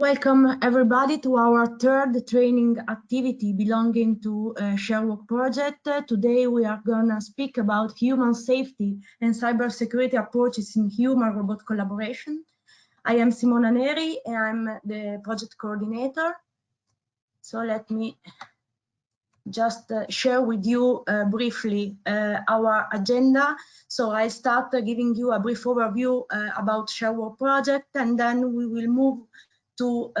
Welcome everybody to our third training activity belonging to Sharework project. Today we are gonna speak about human safety and cybersecurity approaches in human-robot collaboration. I am Simona Neri and I'm the project coordinator. So let me just share with you briefly our agenda. So I start giving you a brief overview about Sharework project, and then we will move to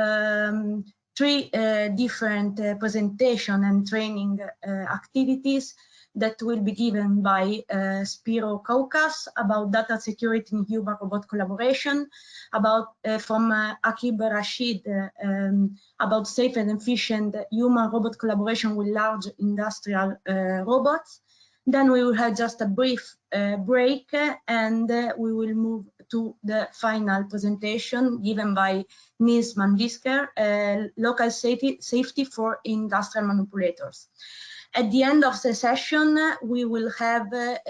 three different presentation and training activities that will be given by Spiro Kaukas about data security in human-robot collaboration, about from Akib Rashid about safe and efficient human-robot collaboration with large industrial robots. Then we will have just a brief break, and we will move to the final presentation given by Nils Mandisker, local safety for industrial manipulators. At the end of the session, we will have a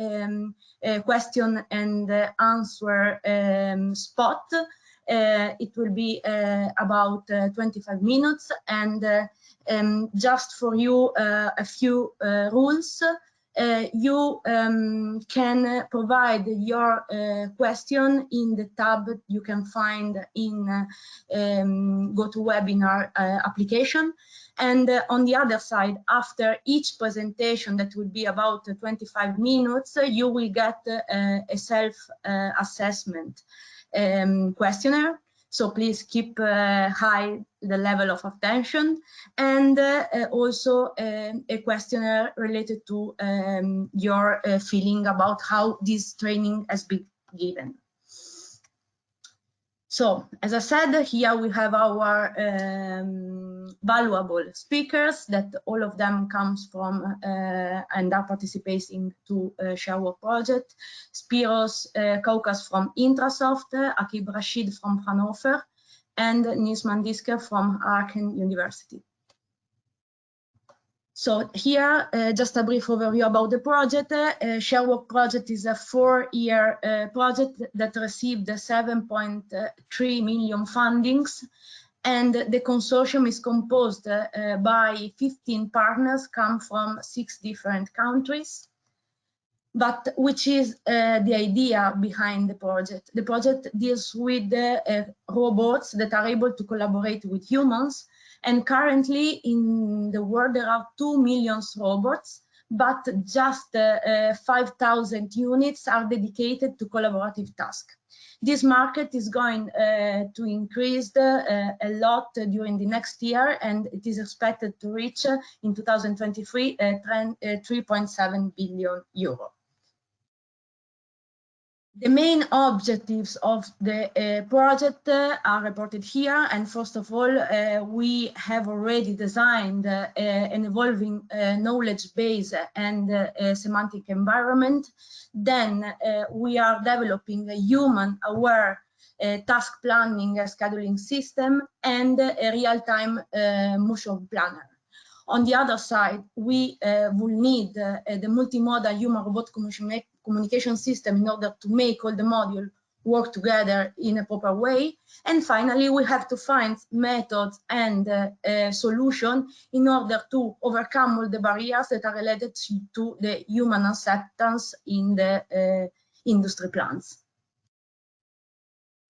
question and answer spot. It will be about 25 minutes, and just for you a few rules. You can provide your question in the tab you can find in GoToWebinar application. And on the other side, after each presentation that will be about 25 minutes, you will get a self-assessment questionnaire. So please keep high the level of attention, and also a questionnaire related to your feeling about how this training has been given. So, as I said, here we have our valuable speakers that all of them comes from and are participating to Sharework project. Spiros Kaukas from Intrasoft, Akib Rashid from Fraunhofer, and Nils Mandisker from Aachen University. So here, just a brief overview about the project. Sharework project is a 4-year project that received 7.3 million fundings, and the consortium is composed by 15 partners come from 6 different countries. But which is the idea behind the project? The project deals with robots that are able to collaborate with humans. And currently in the world, there are 2 million robots, but just 5,000 units are dedicated to collaborative tasks. This market is going to increase a lot during the next year, and it is expected to reach in 2023 3.7 billion euro. The main objectives of the project are reported here, and first of all, we have already designed an evolving knowledge base and semantic environment. Then we are developing a human-aware task planning scheduling system and a real-time motion planner. On the other side, we will need the multimodal human-robot communication system in order to make all the modules work together in a proper way. And finally, we have to find methods and solutions in order to overcome all the barriers that are related to the human acceptance in the industry plants.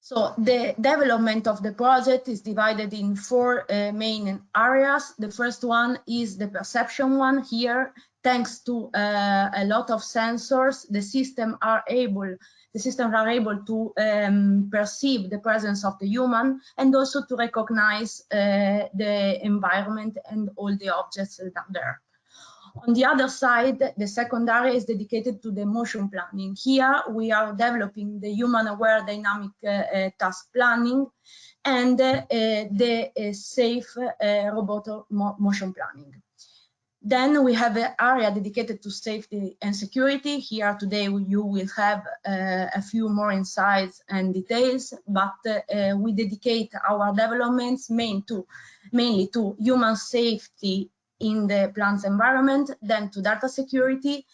So the development of the project is divided in 4 main areas. The first one is the perception one. Here, thanks to a lot of sensors, the systems are able to perceive the presence of the human and also to recognize the environment and all the objects that are there. On the other side, the second area is dedicated to the motion planning. Here, we are developing the human-aware dynamic task planning and the safe robot motion planning. Then we have an area dedicated to safety and security. Here today you will have a few more insights and details, but we dedicate our developments mainly to human safety in the plant's environment, then to data security.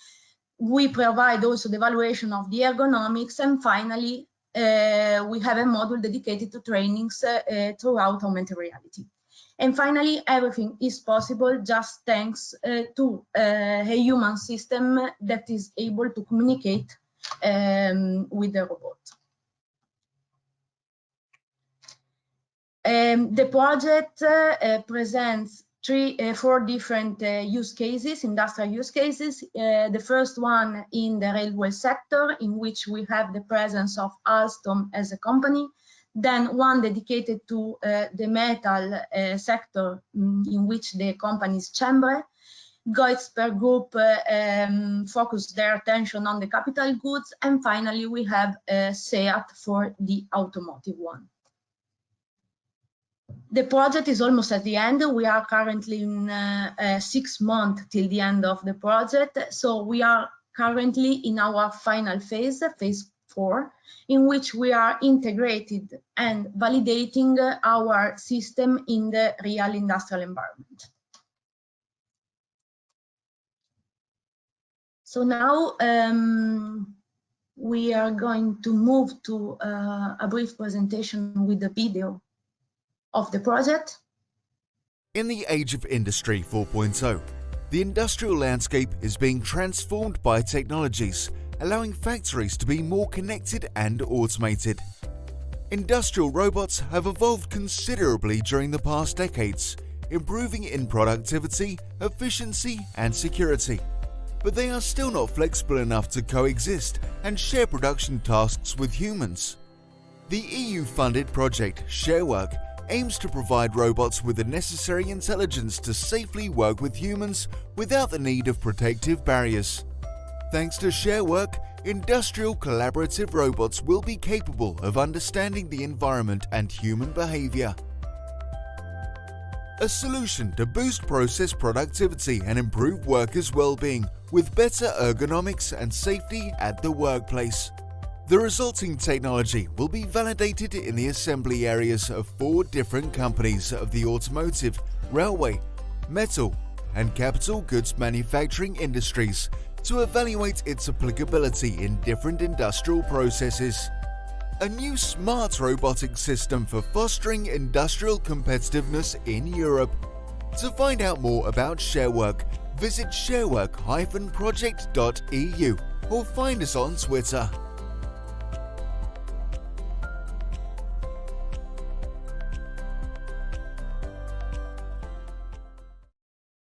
We provide also the evaluation of the ergonomics, and finally we have a module dedicated to trainings throughout augmented reality. And finally, everything is possible just thanks to a human system that is able to communicate with the robot. The project presents four different use cases, industrial use cases. The first one in the railway sector, in which we have the presence of Alstom as a company. Then one dedicated to the metal sector, in which the company is Chambre. Goitsper Group focused their attention on the capital goods. And finally, we have SEAT for the automotive one. The project is almost at the end. We are currently in 6 months till the end of the project. So we are currently in our final phase, phase 4, in which we are integrated and validating our system in the real industrial environment. So now we are going to move to a brief presentation with the video of the project. In the age of Industry 4.0, the industrial landscape is being transformed by technologies, allowing factories to be more connected and automated. Industrial robots have evolved considerably during the past decades, improving in productivity, efficiency, and security. But they are still not flexible enough to coexist and share production tasks with humans. The EU-funded project Sharework aims to provide robots with the necessary intelligence to safely work with humans without the need of protective barriers. Thanks to Sharework, industrial collaborative robots will be capable of understanding the environment and human behavior. A solution to boost process productivity and improve workers' well-being with better ergonomics and safety at the workplace. The resulting technology will be validated in the assembly areas of 4 different companies of the automotive, railway, metal, and capital goods manufacturing industries to evaluate its applicability in different industrial processes. A new smart robotic system for fostering industrial competitiveness in Europe. To find out more about Sharework, visit sharework-project.eu or find us on Twitter.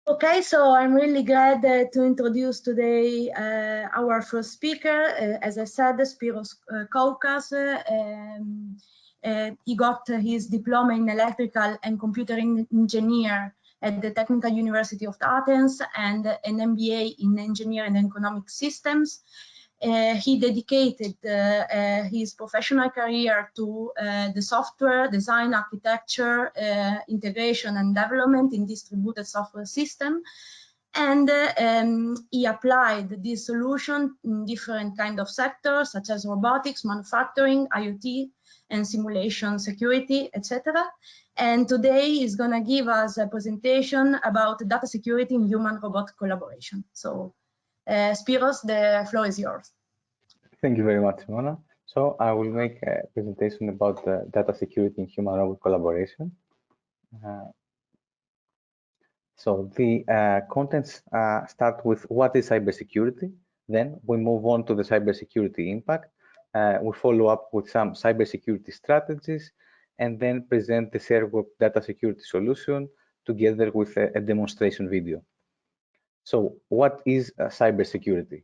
Okay, so I'm really glad to introduce today our first speaker. As I said, Spiros Koukas. He got his diploma in electrical and computer engineer at the Technical University of Athens and an MBA in engineering and economic systems. He dedicated his professional career to the software design, architecture, integration and development in distributed software system. And he applied this solution in different kind of sectors, such as robotics, manufacturing, IoT, and simulation security, etc. And today he's going to give us a presentation about data security in human-robot collaboration. So Spiros, the floor is yours. Thank you very much, Simona. So I will make a presentation about the data security in human-robot collaboration. So the contents start with what is cybersecurity. Then we move on to the cybersecurity impact. We follow up with some cybersecurity strategies, and then present the Sharework data security solution together with a demonstration video. So what is cybersecurity?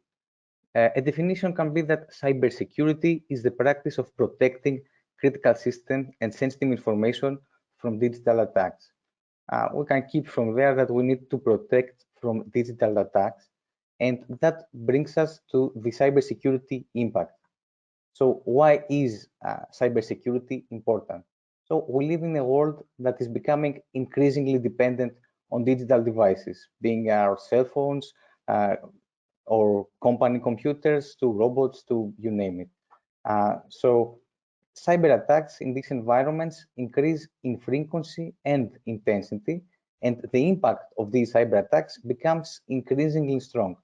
A definition can be that cybersecurity is the practice of protecting critical systems and sensitive information from digital attacks. We can keep from there that we need to protect from digital attacks, and that brings us to the cybersecurity impact. So why is cybersecurity important? So we live in a world that is becoming increasingly dependent on digital devices, being our cell phones or company computers to robots to you name it. So cyber attacks in these environments increase in frequency and intensity, and the impact of these cyber attacks becomes increasingly strong.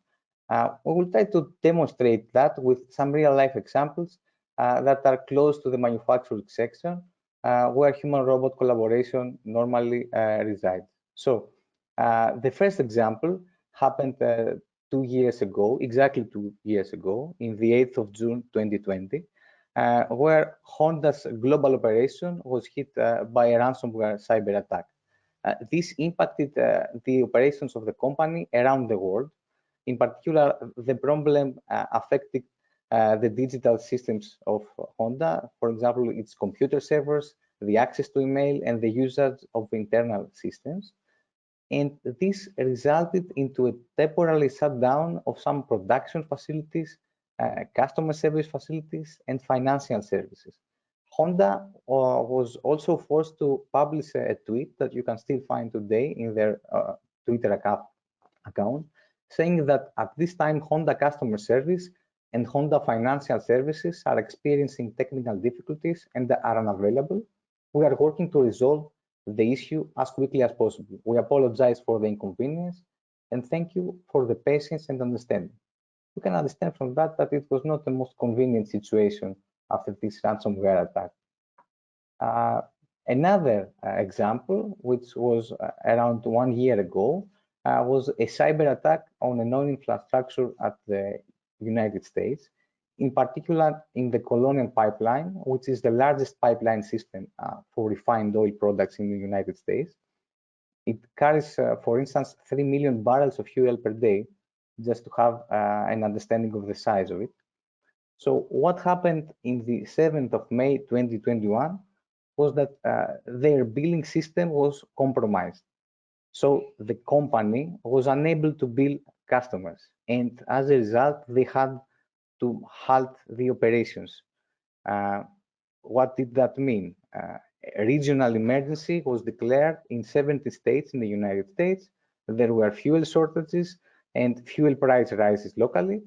We will try to demonstrate that with some real-life examples that are close to the manufacturing section, where human-robot collaboration normally resides. So the first example happened 2 years ago, exactly 2 years ago, in the 8th of June 2020, where Honda's global operation was hit by a ransomware cyber attack. This impacted the operations of the company around the world. In particular, the problem affected the digital systems of Honda, for example, its computer servers, the access to email, and the usage of internal systems. And this resulted into a temporary shutdown of some production facilities, customer service facilities, and financial services. Honda was also forced to publish a tweet that you can still find today in their Twitter account, saying that at this time Honda customer service and Honda financial services are experiencing technical difficulties and are unavailable. We are working to resolve the issue as quickly as possible. We apologize for the inconvenience and thank you for the patience and understanding. You can understand from that it was not the most convenient situation after this ransomware attack. Another example, which was around 1 year ago, was a cyber attack on a known infrastructure at the United States, in particular in the Colonial Pipeline, which is the largest pipeline system for refined oil products in the United States. It carries, for instance, 3 million barrels of fuel per day, just to have an understanding of the size of it. So what happened in the 7th of May 2021 was that their billing system was compromised. So the company was unable to bill customers, and as a result, they had to halt the operations. What did that mean? A regional emergency was declared in 70 states in the United States. There were fuel shortages and fuel price rises locally.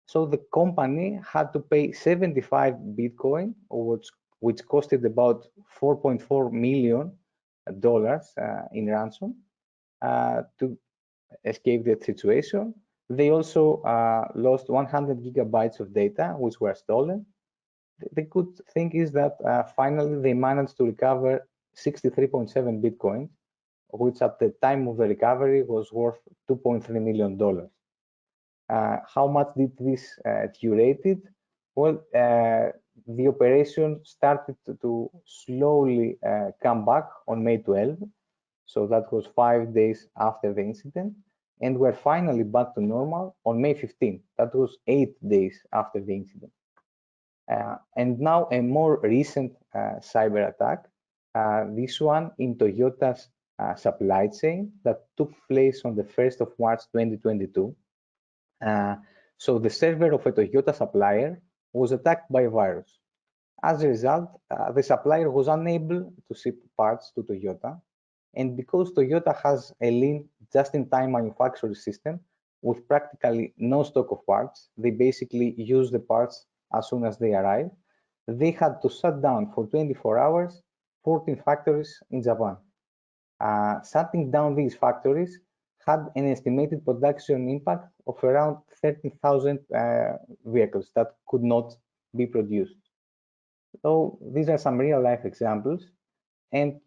So the company had to pay 75 Bitcoin, which costed about $4.4 million in ransom to escape that situation. They also lost 100 gigabytes of data, which were stolen. The good thing is that finally they managed to recover 63.7 Bitcoin, which at the time of the recovery was worth $2.3 million. How much did this durated? Well, the operation started to slowly come back on May 12. So that was 5 days after the incident. And we're finally back to normal on May 15. That was 8 days after the incident. And now a more recent cyber attack, this one in Toyota's supply chain that took place on the 1st of March 2022. So the server of a Toyota supplier was attacked by a virus. As a result, the supplier was unable to ship parts to Toyota. And because Toyota has a lean just-in-time manufacturing system with practically no stock of parts, they basically use the parts as soon as they arrive. They had to shut down for 24 hours 14 factories in Japan. Shutting down these factories had an estimated production impact of around 13,000 vehicles that could not be produced. So these are some real-life examples. And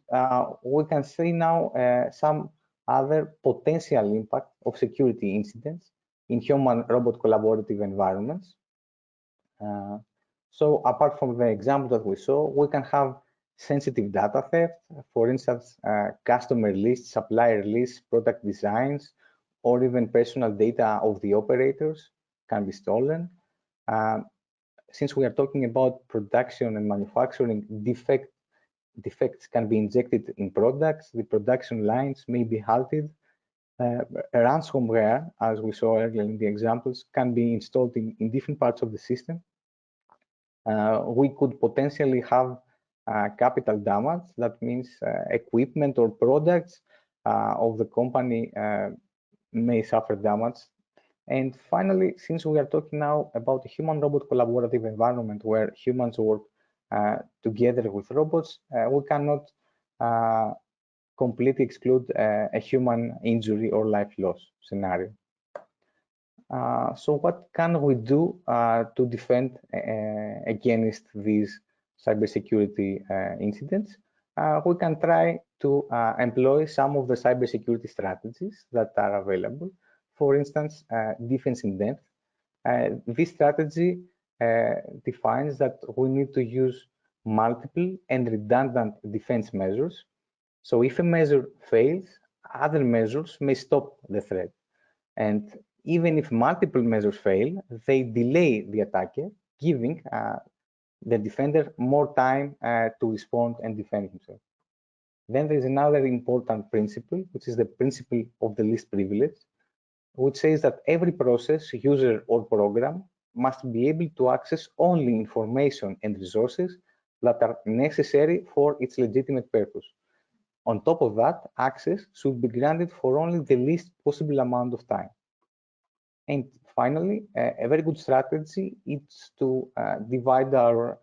we can see now some other potential impact of security incidents in human-robot collaborative environments. So apart from the example that we saw, we can have sensitive data theft, for instance, customer lists, supplier lists, product designs, or even personal data of the operators can be stolen. Since we are talking about production and manufacturing, defects can be injected in products, the production lines may be halted. Ransomware, as we saw earlier in the examples, can be installed in different parts of the system. We could potentially have capital damage. That means equipment or products of the company may suffer damage. And finally, since we are talking now about a human-robot collaborative environment where humans work together with robots, we cannot completely exclude a human injury or life loss scenario. So what can we do to defend against these cybersecurity incidents? We can try to employ some of the cybersecurity strategies that are available. For instance, defense in depth. This strategy defines that we need to use multiple and redundant defense measures. So if a measure fails, other measures may stop the threat. And even if multiple measures fail, they delay the attacker, giving the defender more time to respond and defend himself. Then there is another important principle, which is the principle of the least privilege, which says that every process, user, or program must be able to access only information and resources that are necessary for its legitimate purpose. On top of that, access should be granted for only the least possible amount of time. And finally, a very good strategy is to divide our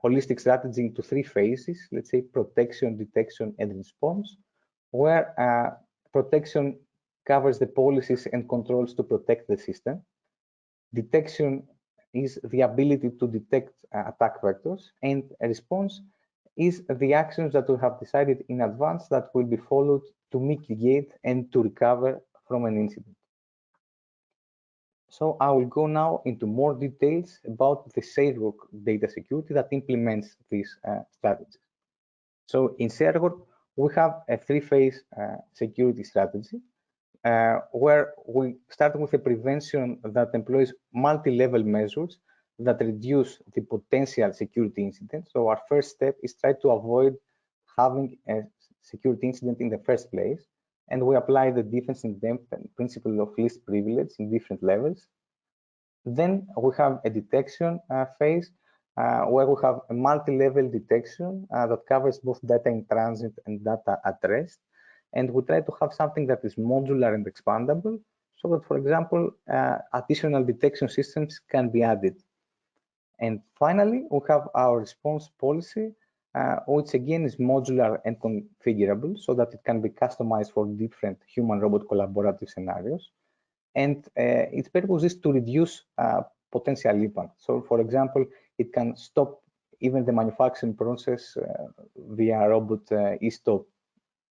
holistic strategy into three phases, let's say protection, detection, and response, where protection covers the policies and controls to protect the system. Detection is the ability to detect attack vectors, and a response is the actions that we have decided in advance that will be followed to mitigate and to recover from an incident. So I will go now into more details about the Sharework data security that implements these strategies. So in Sharework, we have a three-phase security strategy where we start with a prevention that employs multi-level measures that reduce the potential security incidents. So our first step is try to avoid having a security incident in the first place. And we apply the defense in depth and principle of least privilege in different levels. Then we have a detection phase where we have a multi-level detection that covers both data in transit and data at rest. And we try to have something that is modular and expandable so that, for example, additional detection systems can be added. And finally, we have our response policy, which again is modular and configurable so that it can be customized for different human-robot collaborative scenarios. And its purpose is to reduce potential impact. So, for example, it can stop even the manufacturing process via robot e-stop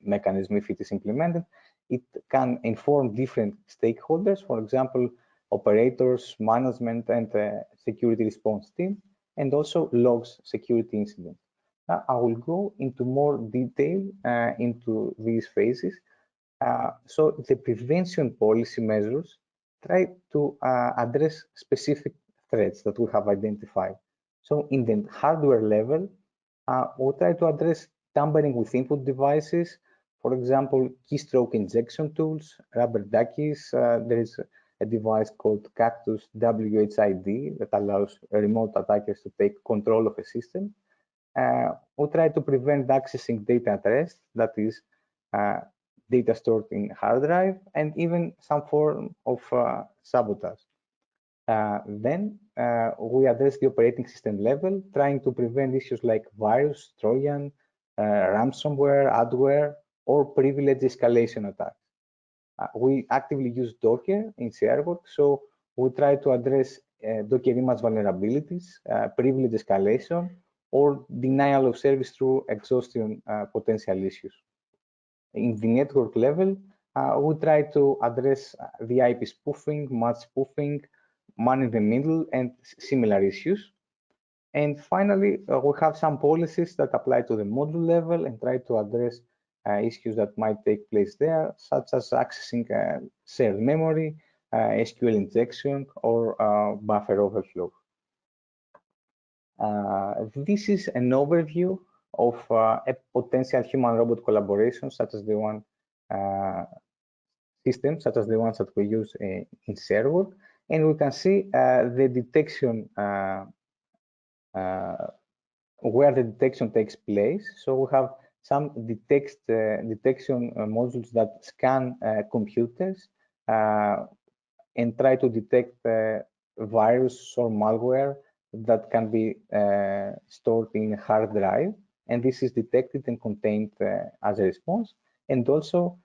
mechanism if it is implemented. It can inform different stakeholders, for example, operators, management, and security response team, and also logs security incidents. I will go into more detail into these phases. So the prevention policy measures try to address specific threats that we have identified. So in the hardware level, we try to address tampering with input devices, for example, keystroke injection tools, rubber duckies. There is a device called Cactus WHID that allows remote attackers to take control of a system. We try to prevent accessing data at rest, that is data stored in hard drive, and even some form of sabotage. Then we address the operating system level, trying to prevent issues like virus, Trojan, ransomware, adware, or privilege escalation attacks. We actively use Docker in Sharework, so we try to address Docker image vulnerabilities, privilege escalation, or denial of service through exhaustion potential issues. In the network level, we try to address the IP spoofing, match spoofing, man in the middle, and similar issues. And finally, we have some policies that apply to the module level and try to address issues that might take place there, such as accessing shared memory, SQL injection, or buffer overflow. This is an overview of a potential human-robot collaboration, such as the one systems, such as the ones that we use in Sharework, and we can see the detection where the detection takes place. So we have some detection modules that scan computers and try to detect virus or malware that can be stored in a hard drive, and this is detected and contained as a response. And also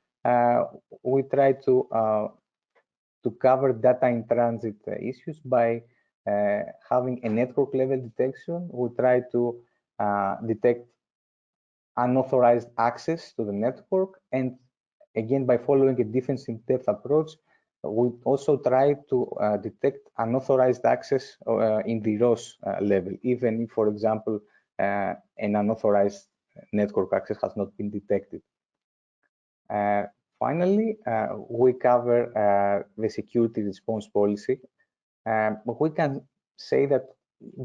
we try to to cover data in transit issues by having a network level detection. We try to detect unauthorized access to the network, and again, by following a defense in depth approach, we also try to detect unauthorized access in the ROS level, even if, for example, an unauthorized network access has not been detected. Finally, we cover the security response policy. We can say that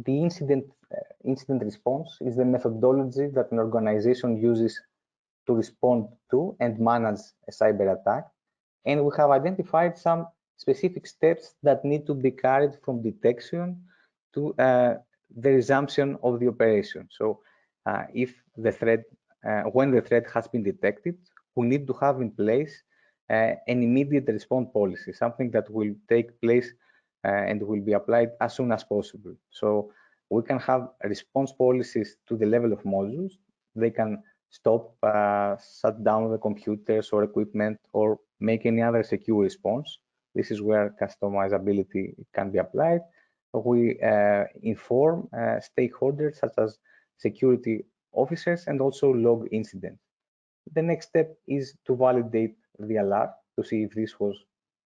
the incident response is the methodology that an organization uses to respond to and manage a cyber attack. And we have identified some specific steps that need to be carried from detection to the resumption of the operation. So if the threat, when the threat has been detected, we need to have in place an immediate response policy, something that will take place and will be applied as soon as possible. So we can have response policies to the level of modules. They can stop, shut down the computers or equipment, or make any other secure response. This is where customizability can be applied. We inform stakeholders such as security officers and also log incidents. The next step is to validate the alarm to see if this was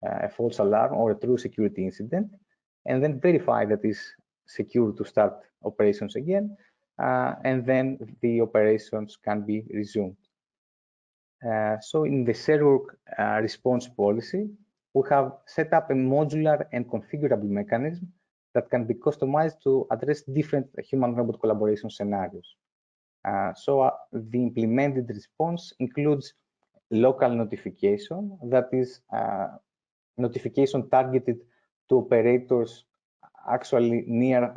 a false alarm or a true security incident, and then verify that it's secure to start operations again, and then the operations can be resumed. So in the Sharework response policy, we have set up a modular and configurable mechanism that can be customized to address different human-robot collaboration scenarios. So the implemented response includes local notification, that is notification targeted to operators actually near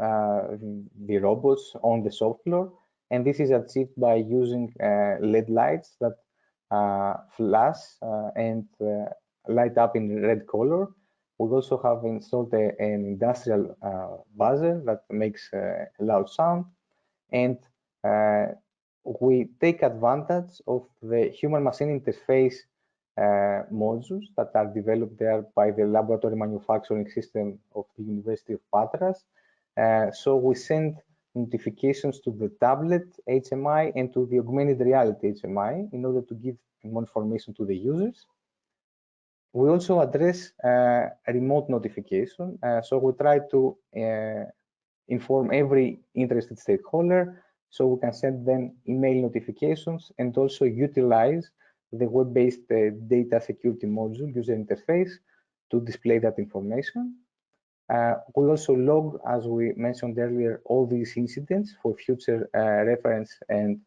the robots on the shop floor, and this is achieved by using LED lights that flash and light up in red color. We also have installed an industrial buzzer that makes a loud sound, and we take advantage of the human-machine interface modules that are developed there by the laboratory manufacturing system of the University of Patras. So we send notifications to the tablet HMI and to the augmented reality HMI in order to give more information to the users. We also address remote notification. So we try to inform every interested stakeholder, so we can send them email notifications and also utilize the web-based data security module user interface to display that information. We also log, as we mentioned earlier, all these incidents for future reference and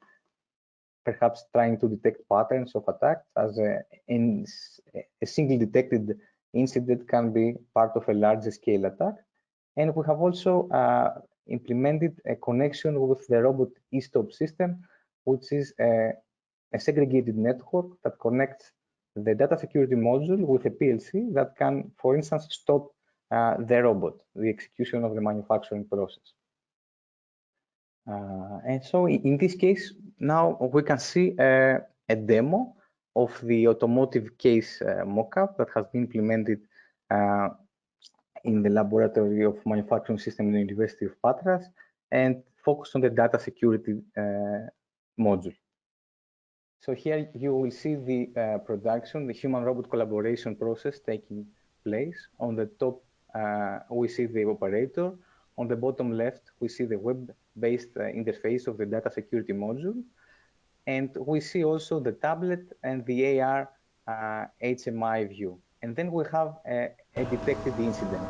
perhaps trying to detect patterns of attacks, as a single detected incident can be part of a larger scale attack. And we have also implemented a connection with the robot e-stop system, which is a segregated network that connects the data security module with a PLC that can, for instance, stop the robot, the execution of the manufacturing process. And so in this case, now we can see a demo of the automotive case mockup that has been implemented in the laboratory of manufacturing system in the University of Patras and focused on the data security module. So here you will see the production, the human-robot collaboration process taking place. On the top, we see the operator. On the bottom left, we see the web-based interface of the data security module. And we see also the tablet and the AR HMI view. And then we have a detected incident.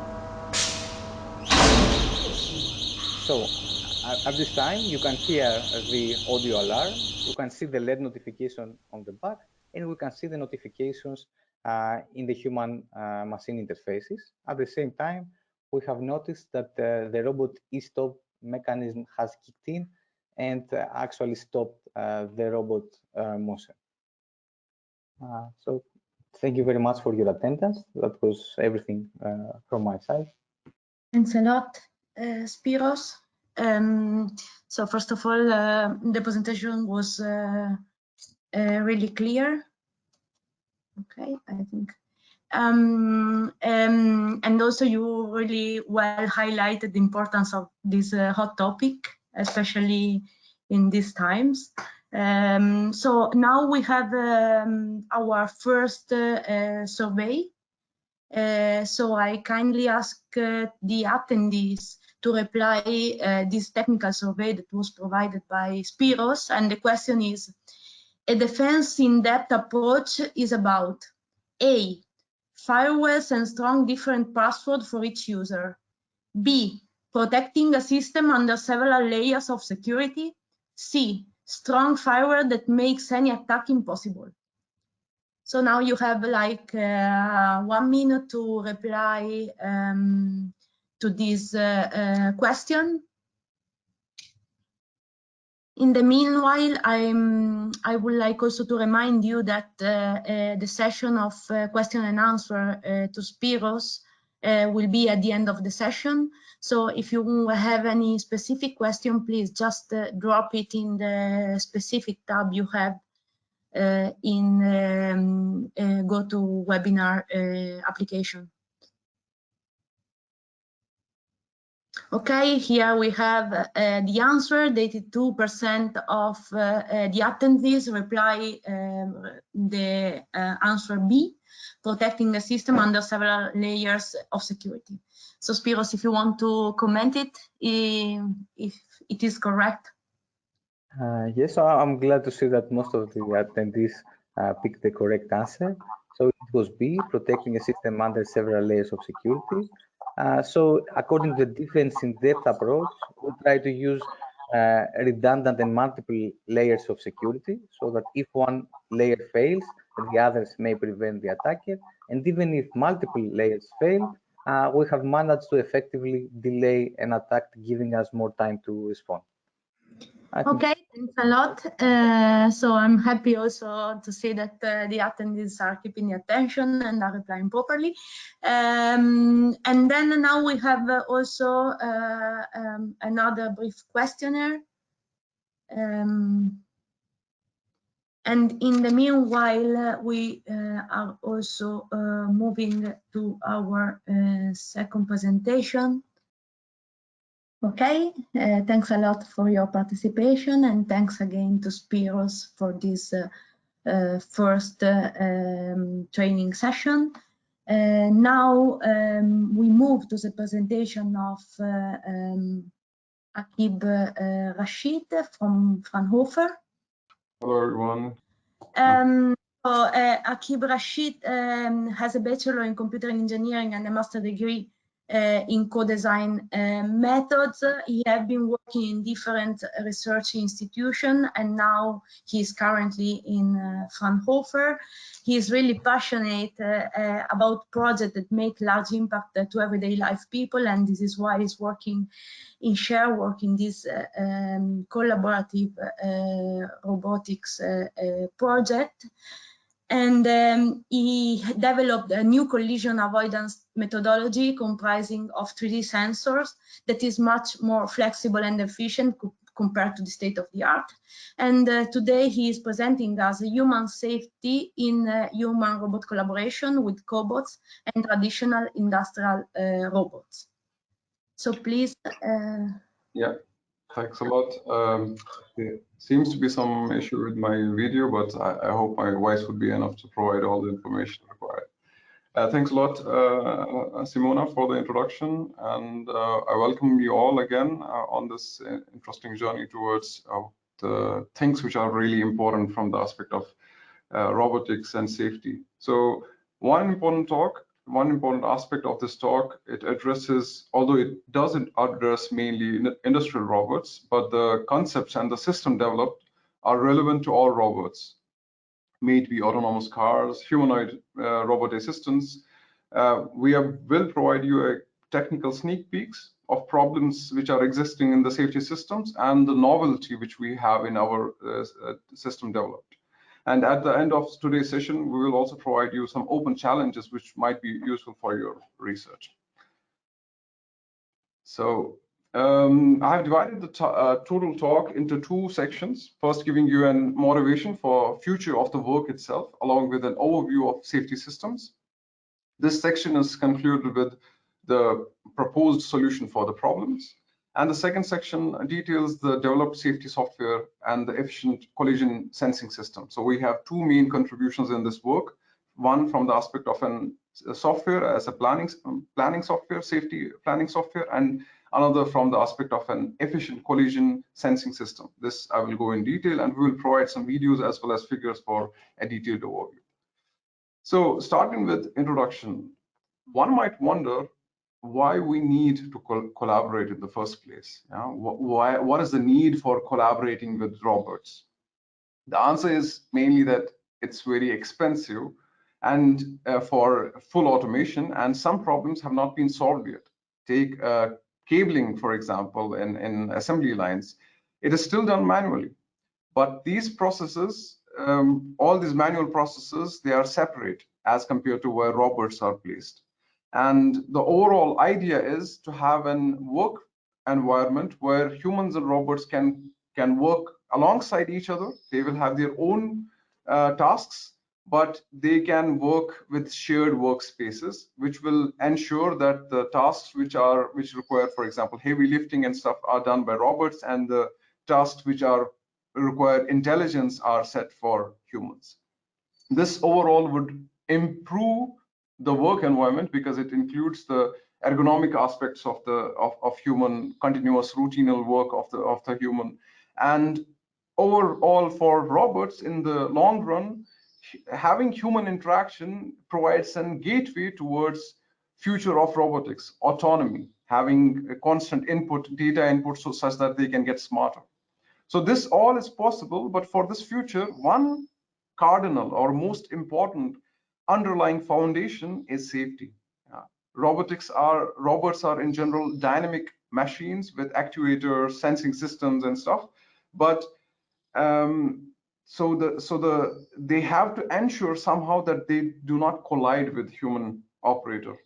So at this time, you can hear the audio alarm. You can see the LED notification on the back, and we can see the notifications in the human-machine interfaces. At the same time, we have noticed that the robot e-stop mechanism has kicked in and actually stopped the robot motion. So thank you very much for your attendance. That was everything from my side. Thanks a lot, Spiros. So first of all, the presentation was really clear. Okay, I think. And also you really well highlighted the importance of this hot topic, especially in these times. So now we have our first survey. So I kindly ask the attendees to reply this technical survey that was provided by Spiros. And the question is, a defense in-depth approach is about A, firewalls and strong different passwords for each user. B, protecting a system under several layers of security. C, strong firewall that makes any attack impossible. So now you have like 1 minute to reply to this question. In the meanwhile, I would like also to remind you that the session of question and answer to Spiros will be at the end of the session. So if you have any specific question, please just drop it in the specific tab you have in GoToWebinar application. Okay, here we have the answer. 82% of the attendees reply the answer B, protecting the system under several layers of security. So Spiros, if you want to comment it, if it is correct. Yes, I'm glad to see that most of the attendees picked the correct answer. So it was B, protecting a system under several layers of security. So according to the defense in-depth approach, we try to use redundant and multiple layers of security so that if one layer fails, the others may prevent the attacker. And even if multiple layers fail, we have managed to effectively delay an attack, giving us more time to respond. Okay, thanks a lot. So I'm happy also to see that the attendees are keeping the attention and are replying properly. And then now we have also another brief questionnaire. And in the meanwhile, we are also moving to our second presentation. Okay, thanks a lot for your participation, and thanks again to Spiros for this first training session. Now we move to the presentation of Akib Rashid from Fraunhofer. Hello, everyone. Akib Rashid has a bachelor in computer engineering and a master degree in co-design methods. He has been working in different research institutions, and now he is currently in Fraunhofer. He is really passionate about projects that make large impact to everyday life people, and this is why he's working in Sharework in this collaborative robotics project. And he developed a new collision avoidance methodology comprising of 3D sensors that is much more flexible and efficient compared to the state of the art. And today he is presenting us human safety in human-robot collaboration with cobots and traditional industrial robots. So please. Yeah, thanks a lot. There seems to be some issue with my video, but I hope my voice would be enough to provide all the information required. Thanks a lot, Simona, for the introduction, and I welcome you all again on this interesting journey towards the things which are really important from the aspect of robotics and safety. So one important aspect of this talk, it addresses, although it doesn't address mainly industrial robots, but the concepts and the system developed are relevant to all robots, may it be autonomous cars, humanoid robot assistants. We will provide you a technical sneak peeks of problems which are existing in the safety systems and the novelty which we have in our system developed. And at the end of today's session, we will also provide you some open challenges which might be useful for your research. So I have divided the total talk into two sections. First, giving you a motivation for future of the work itself, along with an overview of safety systems. This section is concluded with the proposed solution for the problems. And the second section details the developed safety software and the efficient collision sensing system. So we have two main contributions in this work. One from the aspect of a software as a planning software, safety planning software, and another from the aspect of an efficient collision sensing system. This I will go in detail, and we will provide some videos as well as figures for a detailed overview. So starting with introduction, one might wonder why we need to collaborate in the first place. What is the need for collaborating with robots? The answer is mainly that it's very expensive and for full automation, and some problems have not been solved yet. Take cabling, for example, in assembly lines. It is still done manually, but these processes, all these manual processes, they are separate as compared to where robots are placed. And the overall idea is to have an work environment where humans and robots can work alongside each other. They will have their own tasks, but they can work with shared workspaces, which will ensure that the tasks which require, for example, heavy lifting and stuff are done by robots, and the tasks which require intelligence are set for humans. This overall would improve the work environment because it includes the ergonomic aspects of human continuous routinal work of the human. And overall, for robots in the long run, having human interaction provides a gateway towards future of robotics, autonomy, having a constant data input such that they can get smarter. So this all is possible, but for this future, one cardinal or most important underlying foundation is safety. Robots are in general dynamic machines with actuators, sensing systems and stuff, but they have to ensure somehow that they do not collide with human operator.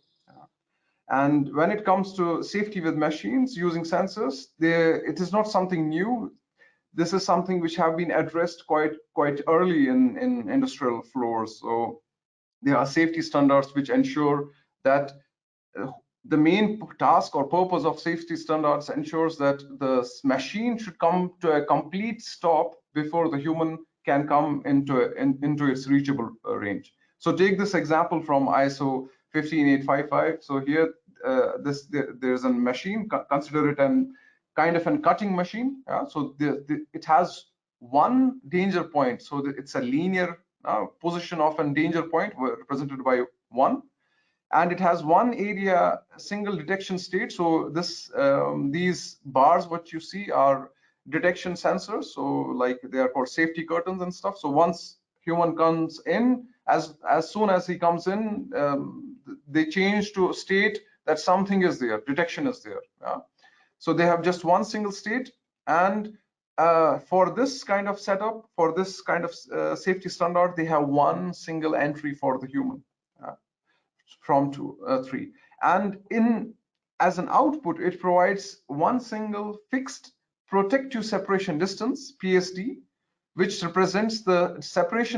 And when it comes to safety with machines using sensors, it is not something new. This is something which have been addressed quite early in industrial floors. So there are safety standards which ensure that the main task or purpose of safety standards ensures that the machine should come to a complete stop before the human can come into its reachable range. So take this example from ISO 15855. So here, there's a machine. Consider it an kind of a cutting machine. So it has one danger point. So it's a linear position of a danger point represented by 1. And it has one area, single detection state. So these bars, what you see, are detection sensors. So like they are called safety curtains and stuff. So once human comes in, as soon as he comes in, they change to a state that something is there, detection is there. So they have just one single state, and for this kind of setup, for this kind of safety standard, they have one single entry for the human. From 2, 3, and as an output, it provides one single fixed protective separation distance (PSD), which represents the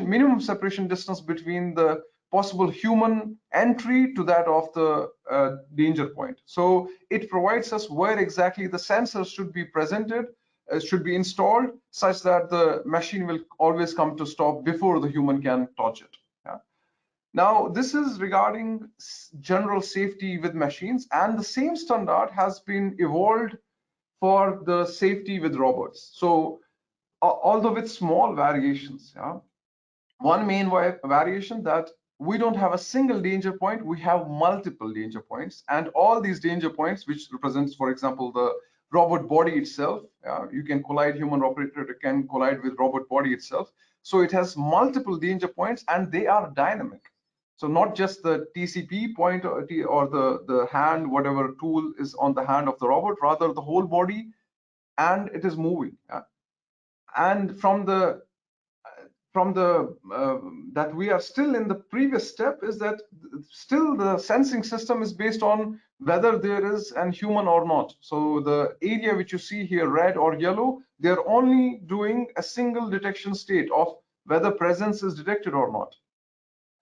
minimum separation distance between the possible human entry to that of the danger point. So it provides us where exactly the sensors should be presented, should be installed, such that the machine will always come to stop before the human can touch it. Now, this is regarding general safety with machines, and the same standard has been evolved for the safety with robots. So, although with small variations, one main variation that we don't have a single danger point, we have multiple danger points, and all these danger points, which represents, for example, the robot body itself, you can collide, human operator can collide with robot body itself. So it has multiple danger points, and they are dynamic. So not just the TCP point or the hand, whatever tool is on the hand of the robot, rather the whole body, and it is moving. And from the that we are still in the previous step is that still the sensing system is based on whether there is an human or not. So the area which you see here, red or yellow, they're only doing a single detection state of whether presence is detected or not.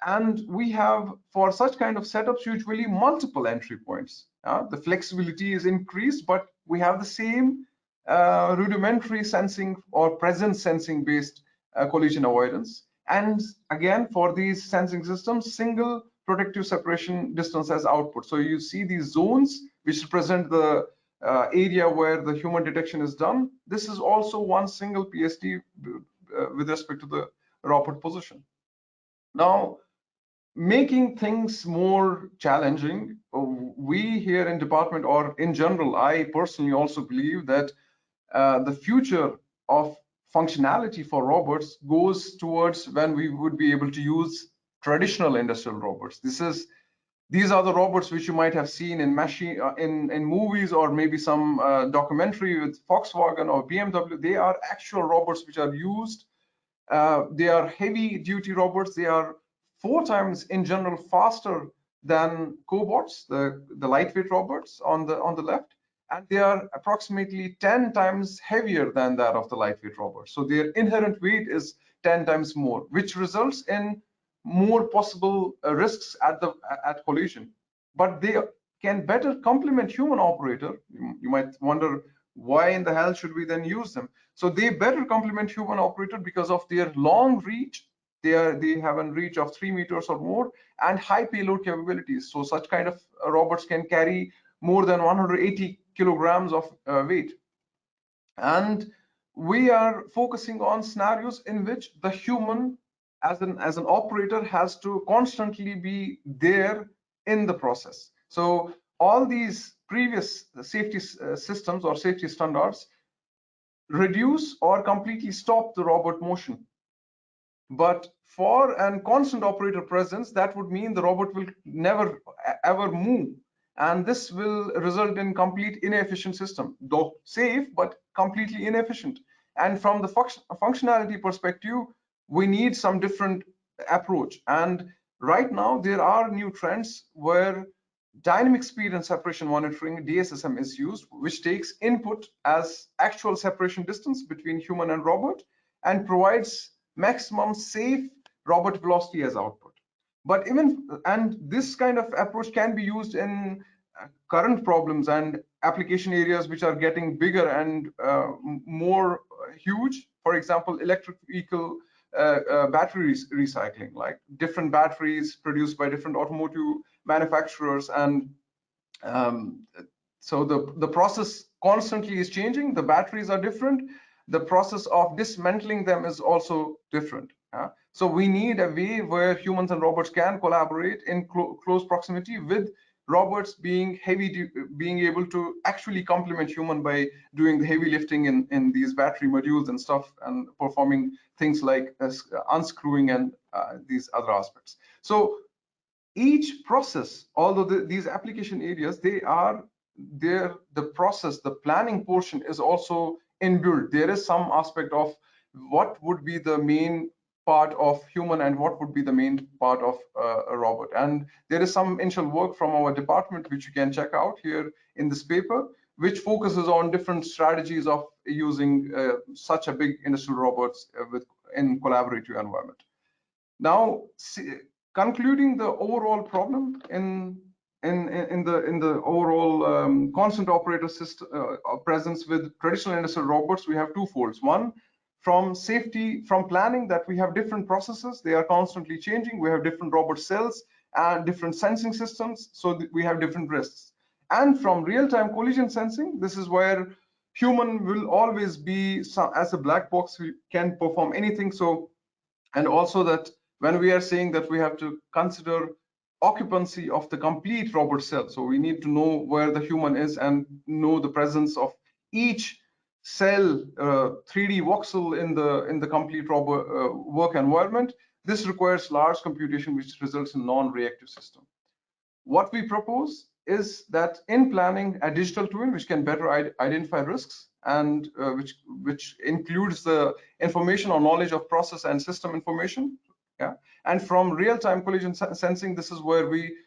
And we have, for such kind of setups, usually multiple entry points. The flexibility is increased, but we have the same rudimentary sensing or presence sensing based collision avoidance. And again, for these sensing systems, single protective separation distance as output. So you see these zones which represent the area where the human detection is done. This is also one single PSD with respect to the robot position. Now, making things more challenging, we here in department, or in general, I personally also believe that the future of functionality for robots goes towards when we would be able to use traditional industrial robots. These are the robots which you might have seen in in movies, or maybe some documentary with Volkswagen or BMW. They are actual robots which are used. They are heavy duty robots. They are 4 times in general faster than cobots, the lightweight robots on the left, and they are approximately 10 times heavier than that of the lightweight robots. So their inherent weight is 10 times more, which results in more possible risks at collision. But they can better complement human operator. You might wonder, why in the hell should we then use them? So they better complement human operator because of their long reach. They have a reach of 3 meters or more, and high payload capabilities. So such kind of robots can carry more than 180 kilograms of weight. And we are focusing on scenarios in which the human as an operator has to constantly be there in the process. So all these previous safety systems or safety standards reduce or completely stop the robot motion. But for a constant operator presence, that would mean the robot will never ever move. And this will result in complete inefficient system, though safe, but completely inefficient. And from the functionality perspective, we need some different approach. And right now, there are new trends where dynamic speed and separation monitoring, DSSM, is used, which takes input as actual separation distance between human and robot and provides maximum safe robot velocity as output. But this kind of approach can be used in current problems and application areas which are getting bigger and more huge. For example, electric vehicle battery recycling, like different batteries produced by different automotive manufacturers, and so the process constantly is changing. The batteries are different. The process of dismantling them is also different. So we need a way where humans and robots can collaborate in close proximity, with robots being able to actually complement human by doing the heavy lifting in these battery modules and stuff, and performing things like unscrewing and these other aspects. So each process, although these application areas, the process, the planning portion is also inbuilt. There is some aspect of what would be the main part of human and what would be the main part of a robot. And there is some initial work from our department which you can check out here in this paper, which focuses on different strategies of using such a big industrial robots in collaborative environment. Now, concluding the overall problem in the overall constant operator system presence with traditional industrial robots, we have two folds. One, from safety, from planning, that we have different processes, they are constantly changing. We have different robot cells and different sensing systems, so we have different risks. And from real-time collision sensing, this is where human will always be as a black box. We can perform anything. So, and also that when we are saying that we have to consider occupancy of the complete robot cell, so we need to know where the human is and know the presence of each cell 3D voxel in the complete robot work environment. This requires large computation, which results in non-reactive system. What we propose is that in planning, a digital twin which can better identify risks, and which includes the information or knowledge of process and system information. Yeah, and from real-time collision sensing, this is where we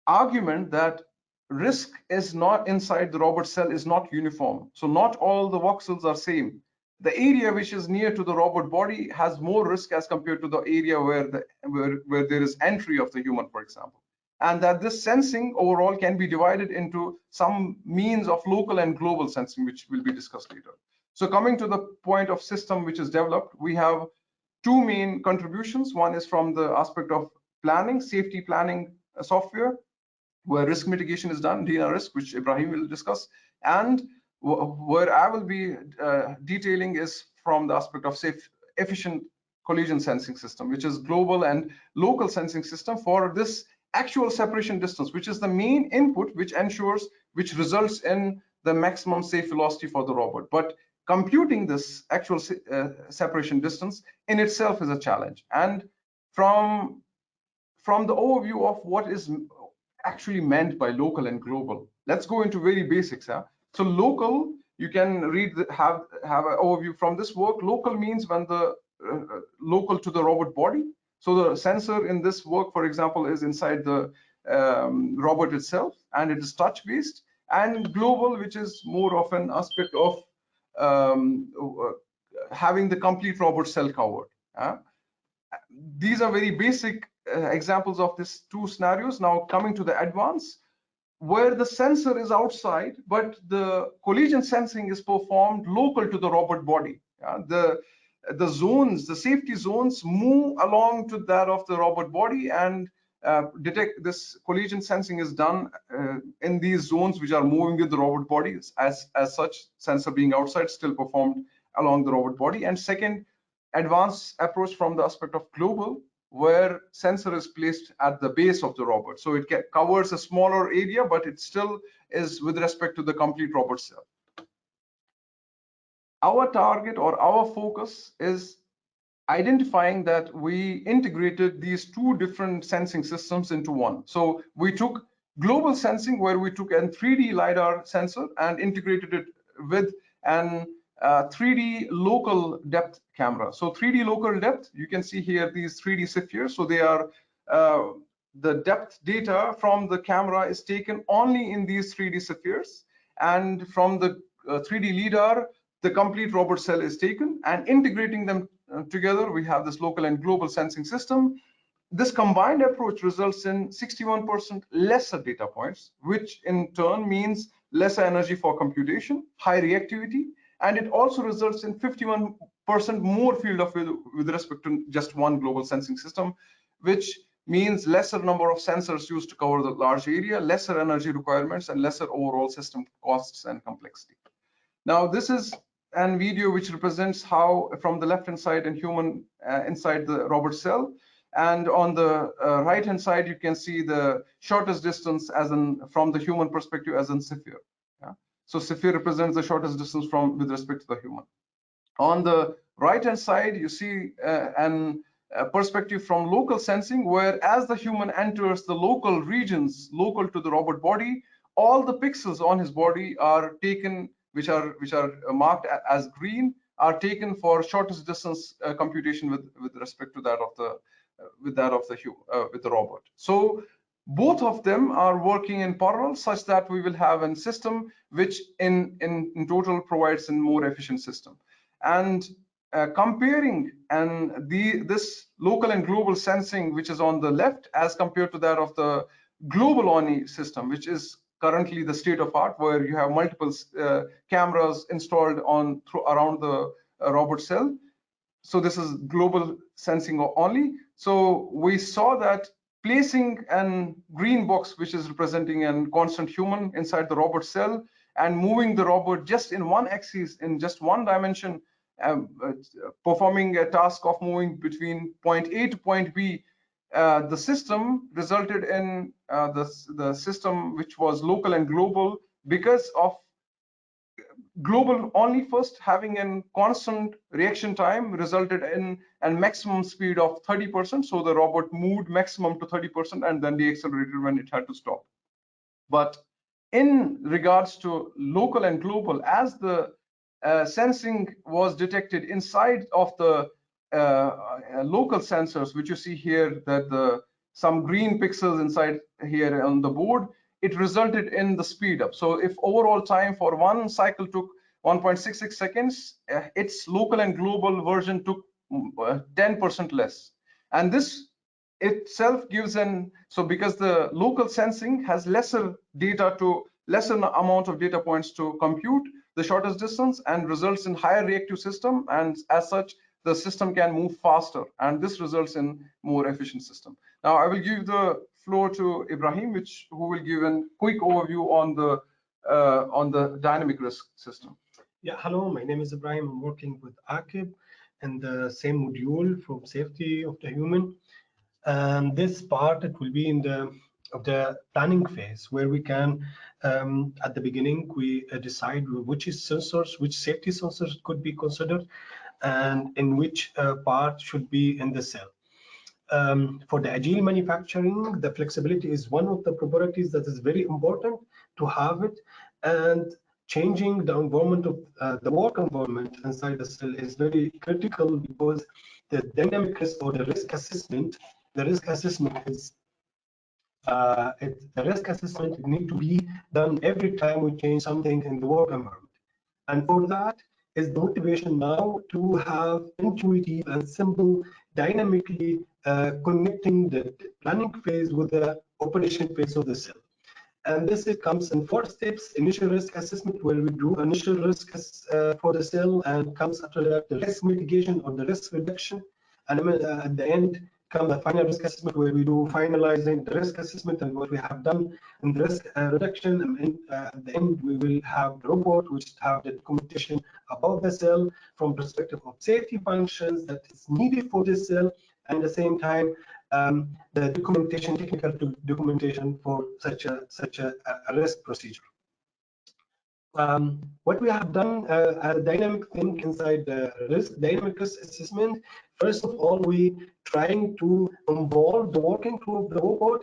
argument that risk is not inside the robot cell is not uniform. So not all the voxels are same. the area which is near to the robot body has more risk as compared to the area where there is entry of the human, for example. And that this sensing overall can be divided into some means of local and global sensing, which will be discussed later. So coming to the point of system which is developed, we have two main contributions. One is from the aspect of planning, safety planning software, where risk mitigation is done, DNR risk, which Ibrahim will discuss. And where I will be detailing is from the aspect of safe, efficient collision sensing system, which is global and local sensing system for this actual separation distance, which is the main input which results in the maximum safe velocity for the robot. But computing this actual separation distance in itself is a challenge. And from the overview of what is actually meant by local and global, let's go into very basics. So local, you can read, have an overview from this work. Local means when the local to the robot body. So the sensor in this work, for example, is inside the robot itself, and it is touch based. And global, which is more of an aspect of having the complete robot cell covered. These are very basic examples of these two scenarios. Now coming to the advanced, where the sensor is outside, but the collision sensing is performed local to the robot body. The zones, the safety zones, move along to that of the robot body, and detect this collision sensing is done in these zones which are moving with the robot body. As such, sensor being outside, still performed along the robot body. And second, advanced approach from the aspect of global, where sensor is placed at the base of the robot. So it covers a smaller area, but it still is with respect to the complete robot cell. Our target or our focus is identifying that we integrated these two different sensing systems into one. So we took global sensing, where we took a 3D LiDAR sensor and integrated it with an 3D local depth camera. So 3D local depth, you can see here these 3D spheres. So they are the depth data from the camera is taken only in these 3D spheres, and from the 3D LiDAR, the complete robot cell is taken, and integrating them together, we have this local and global sensing system. This combined approach results in 61% lesser data points, which in turn means lesser energy for computation, high reactivity, and it also results in 51% more field of view with respect to just one global sensing system, which means lesser number of sensors used to cover the large area, lesser energy requirements, and lesser overall system costs and complexity. Now, this is a video which represents how, from the left-hand side, and human inside the robot cell, and on the right-hand side, you can see the shortest distance as from the human perspective as in sphere. So sphere represents the shortest distance with respect to the human. On the right-hand side, you see a perspective from local sensing, where as the human enters the local regions, local to the robot body, all the pixels on his body are taken, which are marked as green, are taken for shortest distance computation with respect to that of the robot. So both of them are working in parallel, such that we will have a system which in total provides a more efficient system. And comparing this local and global sensing, which is on the left, as compared to that of the global ONI system, which is currently the state of art, where you have multiple cameras installed around the robot cell. So this is global sensing only. So we saw that placing a green box, which is representing a constant human inside the robot cell, and moving the robot just in one axis, in just one dimension, performing a task of moving between point A to point B, the system resulted in the system which was local and global, because of global only first having a constant reaction time resulted in a maximum speed of 30%. So the robot moved maximum to 30% and then deaccelerated when it had to stop. But in regards to local and global, as the sensing was detected inside of the local sensors, which you see here, that some green pixels inside here on the board, it resulted in the speed up. So if overall time for one cycle took 1.66 seconds. Its local and global version took 10% less. And this itself gives so because the local sensing has lesser amount of data points to compute the shortest distance and results in higher reactive system, and as such the system can move faster, and this results in more efficient system. Now I will give the floor to Ibrahim, who will give a quick overview on the dynamic risk system. Yeah, hello, my name is Ibrahim. I'm working with Akib in the same module for safety of the human. And this part, it will be in the planning phase, where we can, at the beginning, we decide which safety sensors could be considered, and in which part should be in the cell. For the agile manufacturing, the flexibility is one of the properties that is very important to have it, and changing the environment of the work environment inside the cell is very critical, because the dynamic risk or the risk assessment is the risk assessment need to be done every time we change something in the work environment. And for that is the motivation now to have intuitive and simple, dynamically connecting the planning phase with the operation phase of the cell. And this comes in 4 steps: initial risk assessment, where we do initial risk for the cell, and comes after that the risk mitigation or the risk reduction, and at the end come the final risk assessment, where we do finalizing the risk assessment and what we have done in the risk reduction. And at the end we will have the report, which have the documentation about the cell from perspective of safety functions that is needed for this cell, and at the same time the documentation, technical documentation for such a risk procedure. What we have done as a dynamic thing inside the dynamic risk assessment, first of all, we trying to involve the working crew of the robot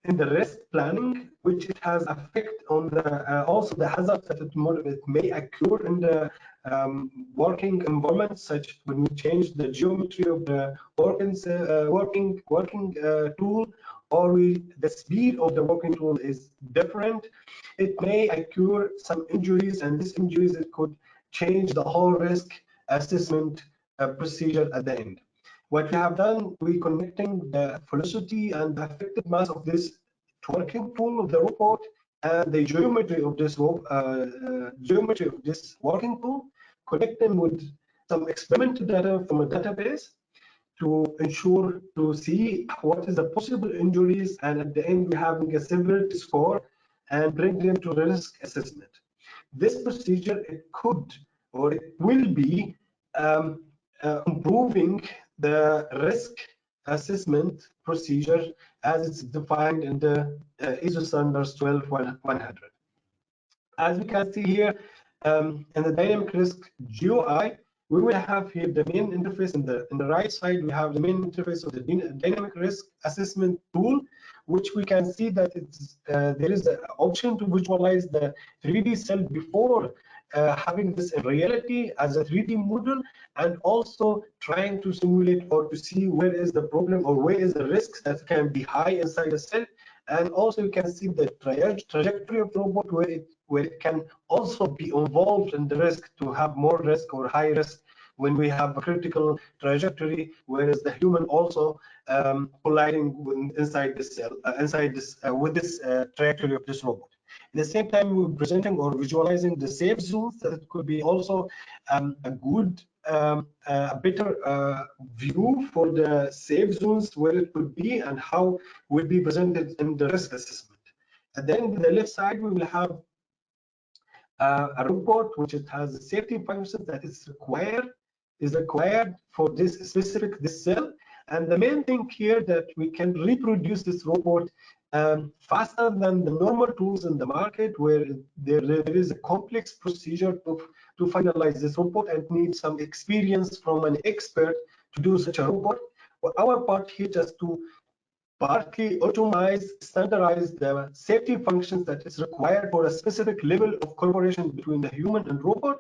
in the risk planning, which it has effect on the also the hazards that it may occur in the working environment, such when we change the geometry of the working tool, or the speed of the working tool is different. It may occur some injuries, and these injuries, it could change the whole risk assessment procedure at the end. What we have done, we connecting the velocity and the effective mass of this working tool of the robot and the geometry of this working tool, connect them with some experimental data from a database to ensure to see what is the possible injuries, and at the end we're having a severity score and bring them to risk assessment. This procedure, it could or it will be improving the risk assessment procedure as it's defined in the ISO standards 12100. As we can see here in the dynamic risk GUI, we will have here the main interface. In the right side, we have the main interface of the dynamic risk assessment tool, which we can see that it's there is an option to visualize the 3D cell before having this in reality as a 3D model, and also trying to simulate or to see where is the problem or where is the risks that can be high inside the cell. And also you can see the trajectory of the robot, where it can also be involved in the risk to have more risk or high risk when we have a critical trajectory, whereas the human also colliding inside this cell, with this trajectory of this robot. At the same time, we're presenting or visualizing the safe zones, that it could be also a good, a better view for the safe zones, where it could be and how will be presented in the risk assessment. And then on the left side, we will have a report which it has a safety function that is required for this specific cell. And the main thing here, that we can reproduce this robot faster than the normal tools in the market, where there is a complex procedure to finalize this robot and need some experience from an expert to do such a robot. Well, our part here just to partly automate, standardize the safety functions that is required for a specific level of collaboration between the human and robot,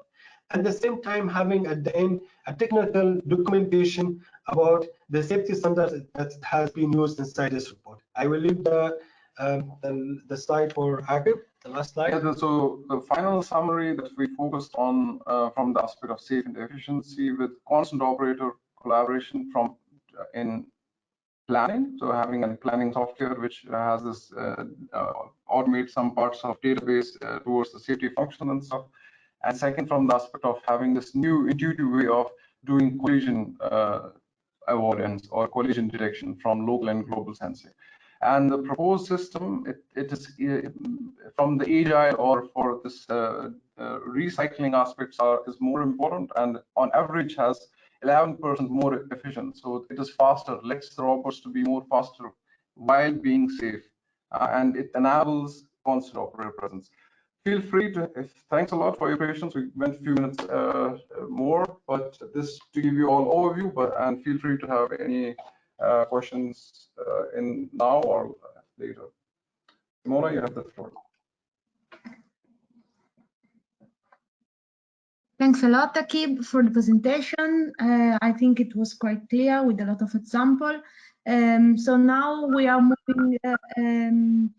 at the same time having at the end a technical documentation about the safety standards that has been used inside this report. I will leave the slide for Akib. The last slide. Yeah, so the final summary that we focused on from the aspect of safety and efficiency with constant operator collaboration from in planning. So having a planning software which has this automate some parts of database towards the safety function and stuff. And second, from the aspect of having this new intuitive way of doing collision avoidance or collision detection from local and global sensing. And the proposed system, it is from the agile or for this recycling aspects is more important, and on average has 11% more efficient. So it is faster, lets the robots to be more faster while being safe, and it enables constant operator presence. Feel free to, thanks a lot for your patience. We went a few minutes more, but this to give you all overview, and feel free to have any questions in now or later. Simona, you have the floor. Thanks a lot, Akib, for the presentation. I think it was quite clear with a lot of example. So now we are moving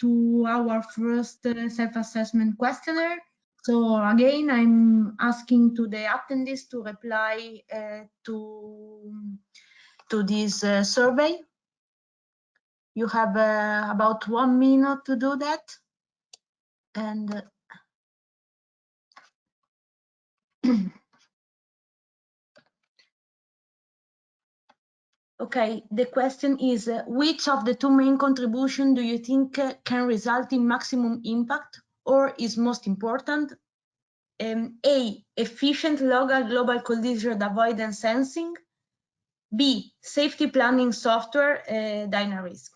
to our first self-assessment questionnaire. So again, I'm asking to the attendees to reply to this survey. You have about 1 minute to do that. And okay, the question is, which of the two main contributions do you think can result in maximum impact or is most important? A, efficient local global collision avoidance sensing. B, safety planning software, Dynarisk.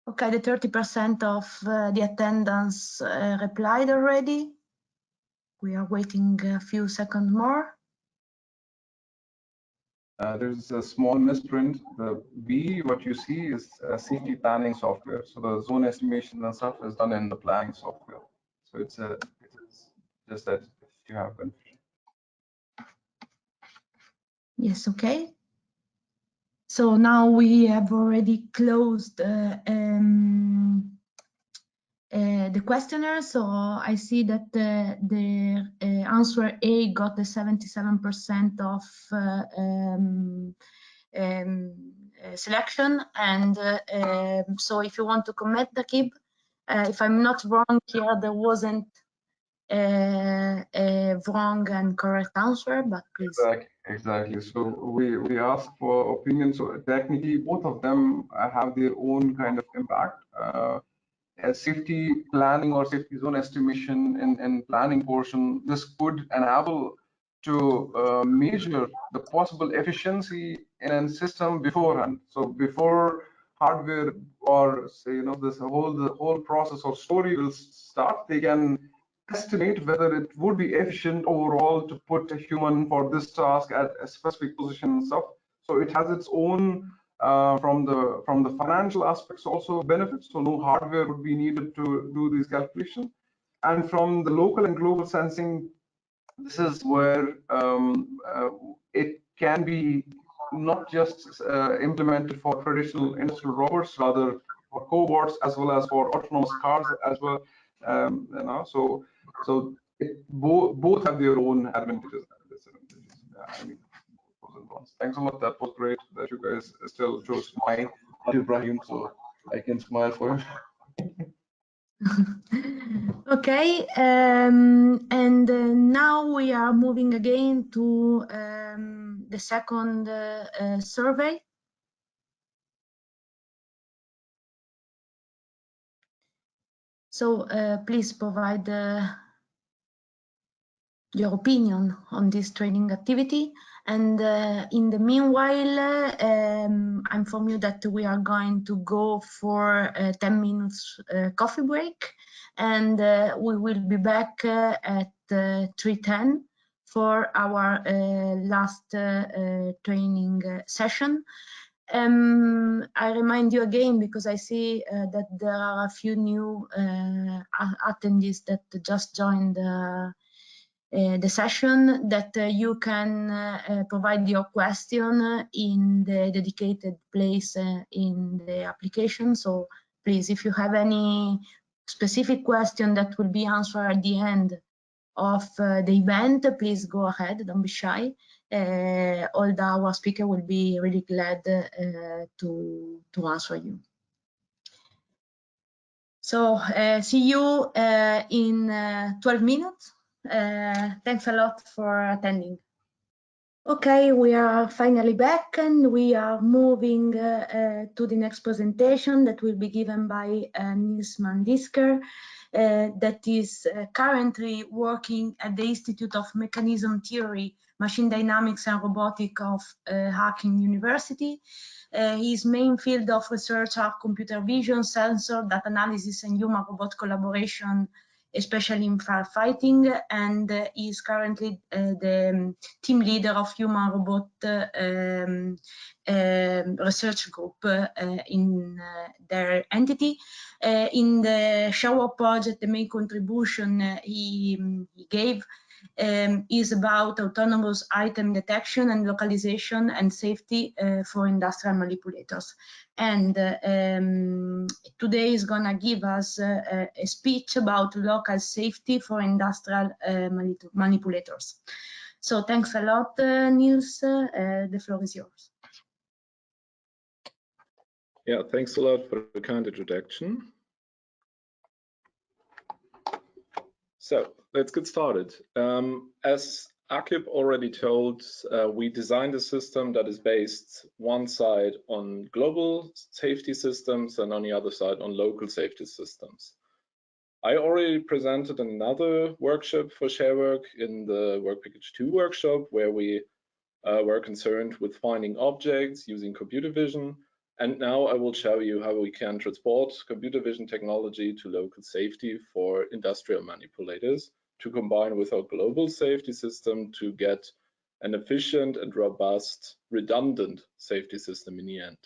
Okay, the 30% of the attendance replied already. We are waiting a few seconds more. There's a small misprint. The B, what you see is safety planning software. So the zone estimation and stuff is done in the planning software. So it is just that if you have confusion. Yes, okay. So now we have already closed the questionnaire. So I see that the answer A got the 77% of selection. And so if you want to comment, Akib, if I'm not wrong here, there wasn't a wrong and correct answer, but please. Exactly. So we asked for opinion. So technically, both of them have their own kind of impact. Safety planning or safety zone estimation in planning portion, this could enable to measure the possible efficiency in a system beforehand. So before hardware or say the whole process or story will start, they can estimate whether it would be efficient overall to put a human for this task at a specific position and stuff. So it has its own from the financial aspects also benefits. So no hardware would be needed to do these calculations. And from the local and global sensing, this is where it can be not just implemented for traditional industrial robots, rather for cobots as well as for autonomous cars as well. So both have their own advantages and disadvantages. I mean, pros and cons. Thanks a lot. That was great that you guys still chose my Ibrahim, so I can smile for him. Okay, and now we are moving again to the second survey. So please provide your opinion on this training activity. And in the meanwhile, I inform you that we are going to go for a 10 minutes coffee break, and we will be back at 3:10 for our last training session. I remind you again, because I see that there are a few new attendees that just joined the session, that you can provide your question in the dedicated place in the application. So please, if you have any specific question that will be answered at the end of the event, please go ahead, don't be shy. All our speakers will be really glad to answer you. So see you in 12 minutes. Thanks a lot for attending. Okay, we are finally back, and we are moving to the next presentation that will be given by Niels Mandisker, that is currently working at the Institute of Mechanism Theory, Machine Dynamics and Robotics of Hacking University. His main field of research are computer vision, sensor, data analysis, and human-robot collaboration, especially in firefighting, and is currently the team leader of human-robot research group in their entity. In the Sharework project, the main contribution he gave is about autonomous item detection and localization and safety for industrial manipulators. And today is gonna give us a speech about local safety for industrial manipulators. So thanks a lot, Niels. The floor is yours. Yeah, thanks a lot for the kind introduction. So let's get started. As Akib already told, we designed a system that is based one side on global safety systems and on the other side on local safety systems. I already presented another workshop for Sharework in the Work Package 2 workshop, where we were concerned with finding objects using computer vision. And now I will show you how we can transport computer vision technology to local safety for industrial manipulators to combine with our global safety system to get an efficient and robust, redundant safety system in the end.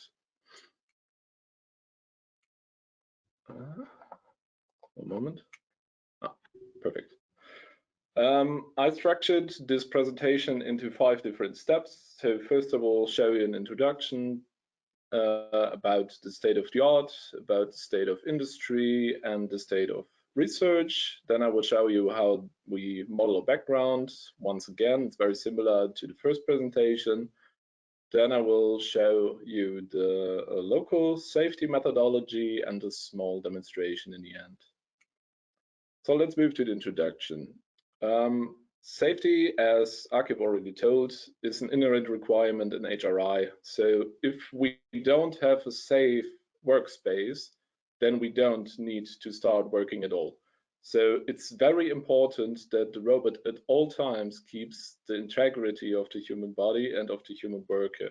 One moment. Perfect. I structured this presentation into 5 different steps. So first of all, show you an introduction about the state of the art, about the state of industry and the state of research. Then I will show you how we model a background. Once again, it's very similar to the first presentation. Then I will show you the local safety methodology and a small demonstration in the end. So let's move to the introduction. Safety, as Akib already told, is an inherent requirement in HRI. So if we don't have a safe workspace, then we don't need to start working at all. So it's very important that the robot at all times keeps the integrity of the human body and of the human worker.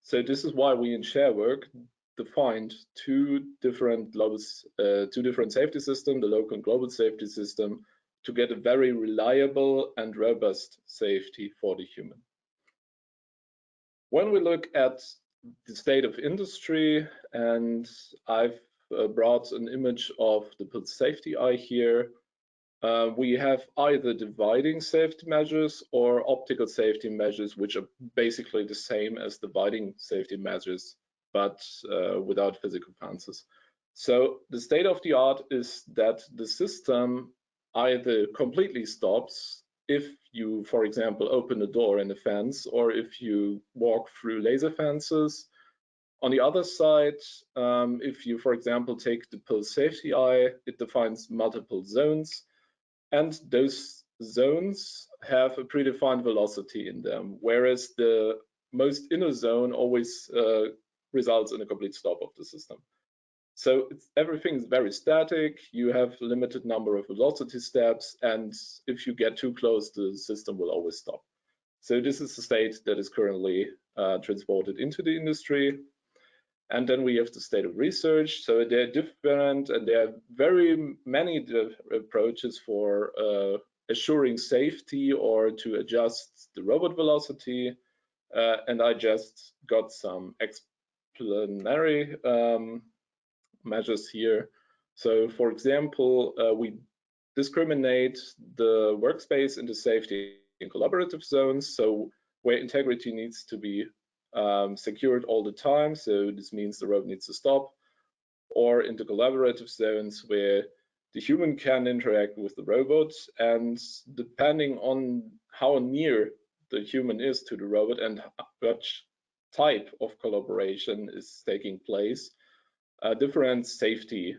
So this is why we in Sharework defined two different safety systems, the local and global safety system, to get a very reliable and robust safety for the human. When we look at the state of industry, and I've brought an image of the pulse safety eye here, we have either dividing safety measures or optical safety measures, which are basically the same as dividing safety measures, but without physical fences. So the state of the art is that the system either completely stops if you, for example, open a door in a fence, or if you walk through laser fences. On the other side, if you, for example, take the pulse safety eye, it defines multiple zones, and those zones have a predefined velocity in them, whereas the most inner zone always results in a complete stop of the system. So everything is very static. You have a limited number of velocity steps, and if you get too close, the system will always stop. So this is the state that is currently transported into the industry. And then we have the state of research. So they're different, and there are very many approaches for assuring safety or to adjust the robot velocity. And I just got some explanatory measures here. So for example, we discriminate the workspace into safety and collaborative zones, so where integrity needs to be secured all the time, so this means the robot needs to stop, or into collaborative zones where the human can interact with the robot, and depending on how near the human is to the robot and which type of collaboration is taking place, different safety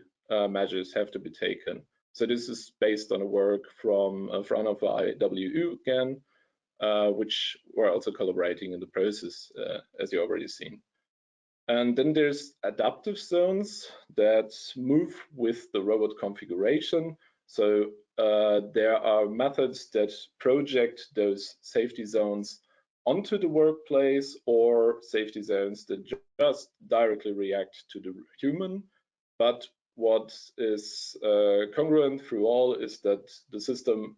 measures have to be taken. So this is based on a work from Fraunhofer IWU again, which we're also collaborating in the process, as you already seen. And then there's adaptive zones that move with the robot configuration. So there are methods that project those safety zones onto the workplace, or safety zones that just directly react to the human. But what is congruent through all is that the system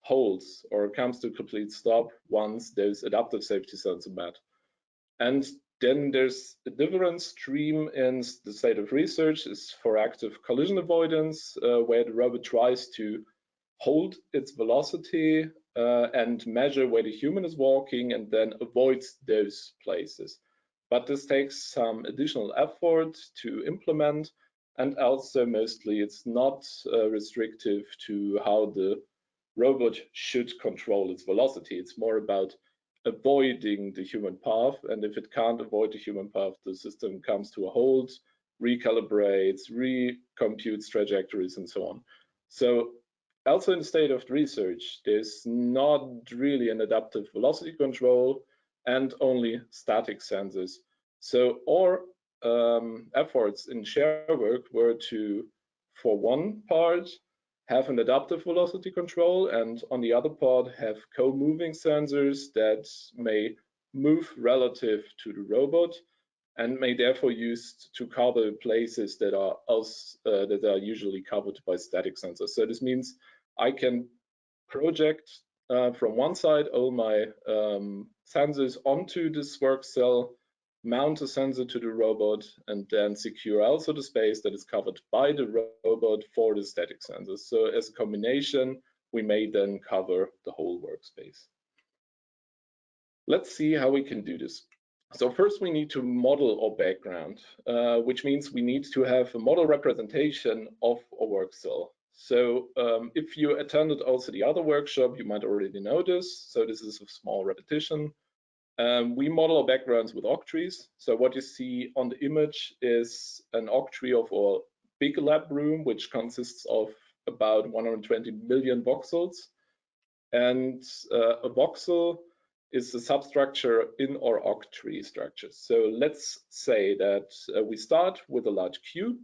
holds or comes to a complete stop once those adaptive safety zones are met. And then there's a different stream in the state of research is for active collision avoidance, where the robot tries to hold its velocity and measure where the human is walking and then avoids those places. But this takes some additional effort to implement, and also mostly it's not restrictive to how the robot should control its velocity. It's more about avoiding the human path, and if it can't avoid the human path, the system comes to a halt, recalibrates, recomputes trajectories, and so on. So also in the state of research, there's not really an adaptive velocity control and only static sensors. So our efforts in Sharework were to, for one part, have an adaptive velocity control, and on the other part have co-moving sensors that may move relative to the robot and may therefore used to cover places that are usually covered by static sensors. So this means I can project from one side all my sensors onto this work cell, mount a sensor to the robot, and then secure also the space that is covered by the robot for the static sensors. So as a combination, we may then cover the whole workspace. Let's see how we can do this. So first we need to model our background, which means we need to have a model representation of a work cell. So if you attended also the other workshop, you might already know this. So this is a small repetition. We model our backgrounds with octrees. So what you see on the image is an octree of our big lab room, which consists of about 120 million voxels. And a voxel is the substructure in our octree structure. So let's say that we start with a large cube.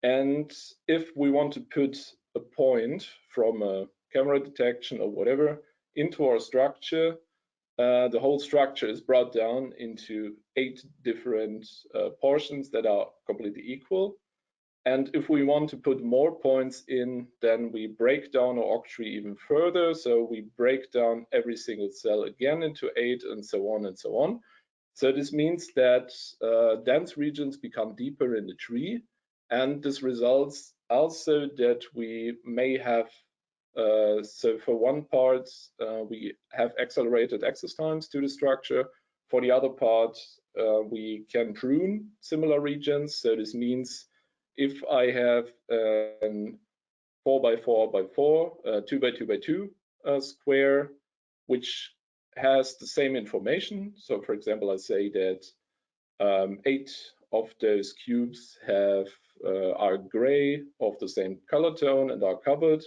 And if we want to put a point from a camera detection or whatever into our structure, the whole structure is brought down into 8 different portions that are completely equal. And if we want to put more points in, then we break down our octree even further. So we break down every single cell again into 8 and so on and so on. So this means that dense regions become deeper in the tree. And this results also that we may have so for one part, we have accelerated access times to the structure. For the other part, we can prune similar regions. So this means if I have a 4x4x4, 2x2x2 square, which has the same information. So for example, I say that 8 of those cubes are gray of the same color tone and are covered.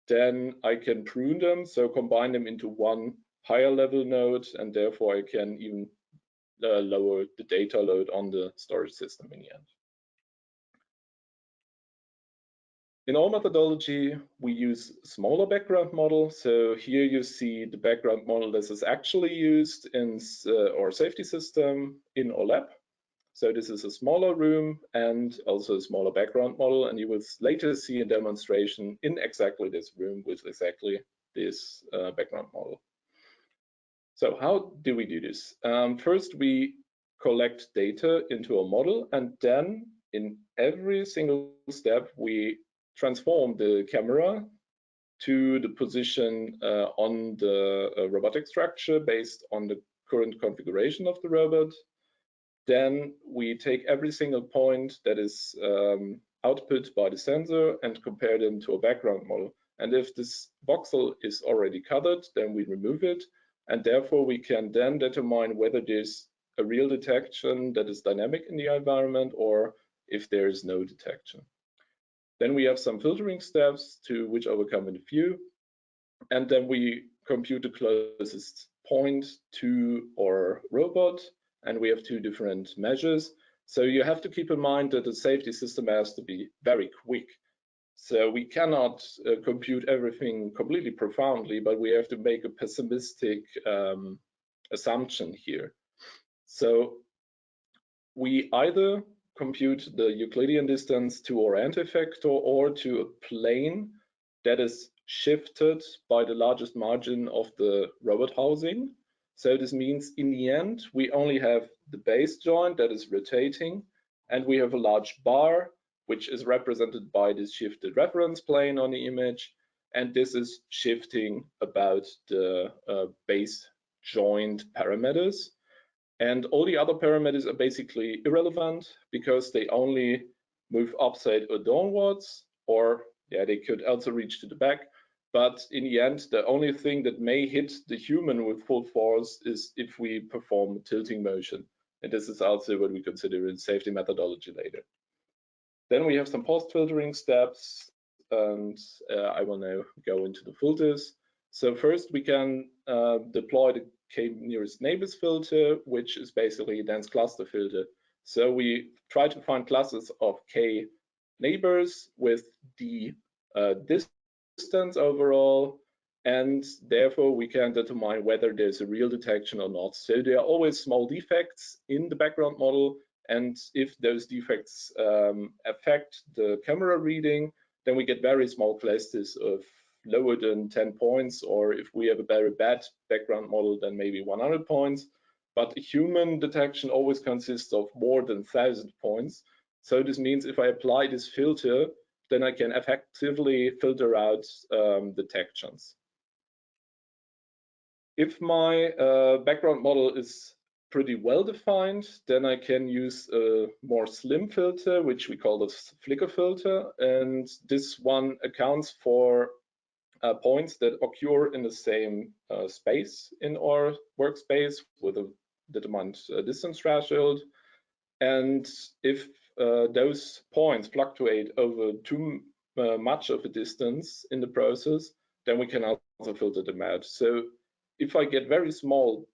Then I can prune them, so combine them into one higher level node, and therefore I can even lower the data load on the storage system in the end. In our methodology, we use smaller background model. So here you see the background model that is actually used in our safety system in our lab. So this is a smaller room and also a smaller background model, and you will later see a demonstration in exactly this room with exactly this background model. So how do we do this? First, we collect data into a model, and then in every single step, we transform the camera to the position on the robotic structure based on the current configuration of the robot. Then we take every single point that is output by the sensor and compare them to a background model. And if this voxel is already colored, then we remove it. And therefore, we can then determine whether there's a real detection that is dynamic in the environment or if there is no detection. Then we have some filtering steps to which I will come in a few. And then we compute the closest point to our robot. And we have two different measures. So you have to keep in mind that the safety system has to be very quick. So we cannot compute everything completely profoundly, but we have to make a pessimistic assumption here. So we either compute the Euclidean distance to our anti-effector or to a plane that is shifted by the largest margin of the robot housing. So this means in the end, we only have the base joint that is rotating, and we have a large bar, which is represented by this shifted reference plane on the image. And this is shifting about the base joint parameters. And all the other parameters are basically irrelevant because they only move upside or downwards, or yeah, they could also reach to the back. But in the end, the only thing that may hit the human with full force is if we perform tilting motion. And this is also what we consider in safety methodology later. Then we have some post-filtering steps, and I will now go into the filters. So first we can deploy the k-nearest neighbors filter, which is basically a dense cluster filter. So we try to find clusters of k neighbors with the distance overall, and therefore we can determine whether there's a real detection or not. So there are always small defects in the background model, and if those defects affect the camera reading, then we get very small clusters of lower than 10 points, or if we have a very bad background model, then maybe 100 points. But a human detection always consists of more than 1,000 points. So this means if I apply this filter, then I can effectively filter out detections. If my background model is pretty well defined, then I can use a more slim filter, which we call the flicker filter. And this one accounts for points that occur in the same space in our workspace with a determined distance threshold. And if those points fluctuate over too much of a distance in the process, then we can also filter them out. So if I get very small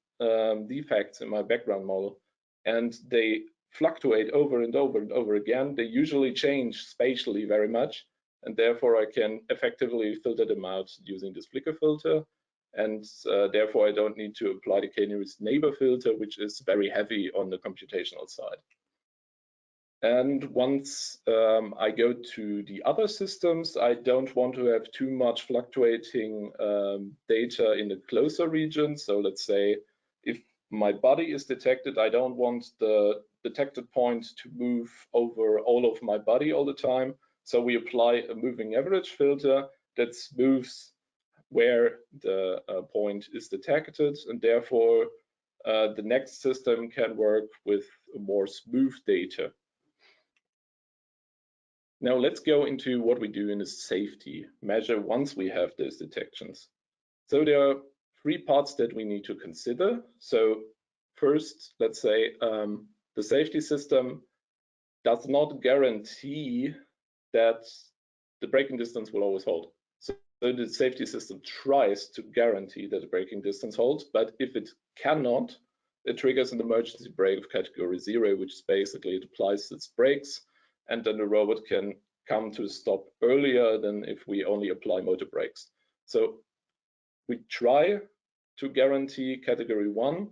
defects in my background model and they fluctuate over and over and over again, they usually change spatially very much, and therefore I can effectively filter them out using this flicker filter. And therefore I don't need to apply the k-nearest neighbor filter, which is very heavy on the computational side. And once I go to the other systems, I don't want to have too much fluctuating data in the closer region. So let's say if my body is detected, I don't want the detected point to move over all of my body all the time. So we apply a moving average filter that smooths where the point is detected, and therefore the next system can work with more smooth data. Now let's go into what we do in a safety measure once we have those detections. So there are three parts that we need to consider. So first, let's say the safety system does not guarantee that the braking distance will always hold. So the safety system tries to guarantee that the braking distance holds, but if it cannot, it triggers an emergency brake of category 0, which is basically it applies its brakes, and then the robot can come to a stop earlier than if we only apply motor brakes. So we try to guarantee category 1,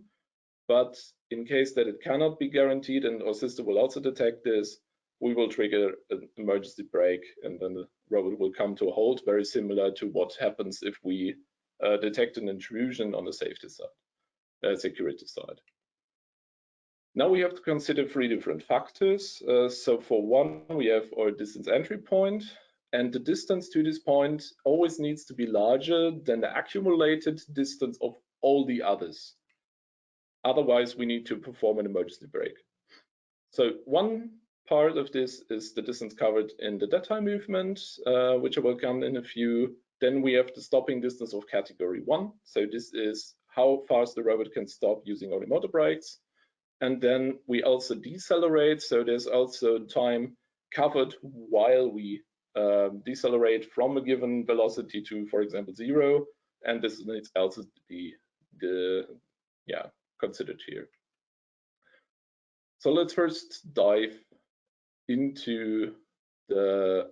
but in case that it cannot be guaranteed and our system will also detect this, we will trigger an emergency brake, and then the robot will come to a halt, very similar to what happens if we detect an intrusion on the safety side, security side. Now we have to consider three different factors. So for one, we have our distance entry point. and the distance to this point always needs to be larger than the accumulated distance of all the others. Otherwise, we need to perform an emergency brake. So one part of this is the distance covered in the dead time movement, which I will come in a few. Then we have the stopping distance of category 1. So this is how fast the robot can stop using only motor brakes. And then we also decelerate. So there's also time covered while we decelerate from a given velocity to, for example, 0. And this needs also to be considered here. So let's first dive into the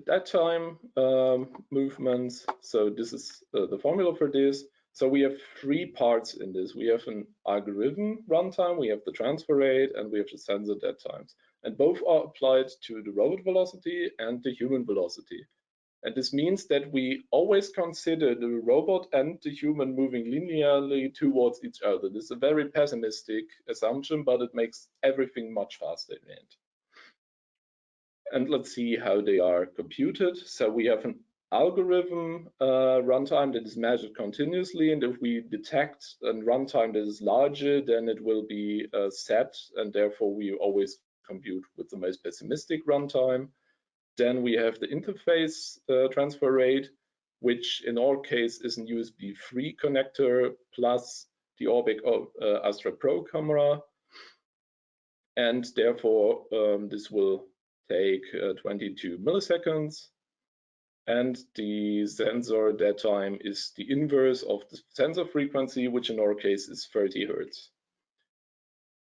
dead time movements. So this is the formula for this. So we have 3 parts in this. We have an algorithm runtime, we have the transfer rate, and we have the sensor dead times. And both are applied to the robot velocity and the human velocity. And this means that we always consider the robot and the human moving linearly towards each other. This is a very pessimistic assumption, but it makes everything much faster in the end. And let's see how they are computed. So we have an algorithm runtime that is measured continuously, and if we detect a runtime that is larger, then it will be set, and therefore we always compute with the most pessimistic runtime. Then we have the interface transfer rate, which in our case is a USB 3 connector plus the Orbic Astra Pro camera, and therefore this will take 22 milliseconds. And the sensor dead time is the inverse of the sensor frequency, which in our case is 30 Hertz.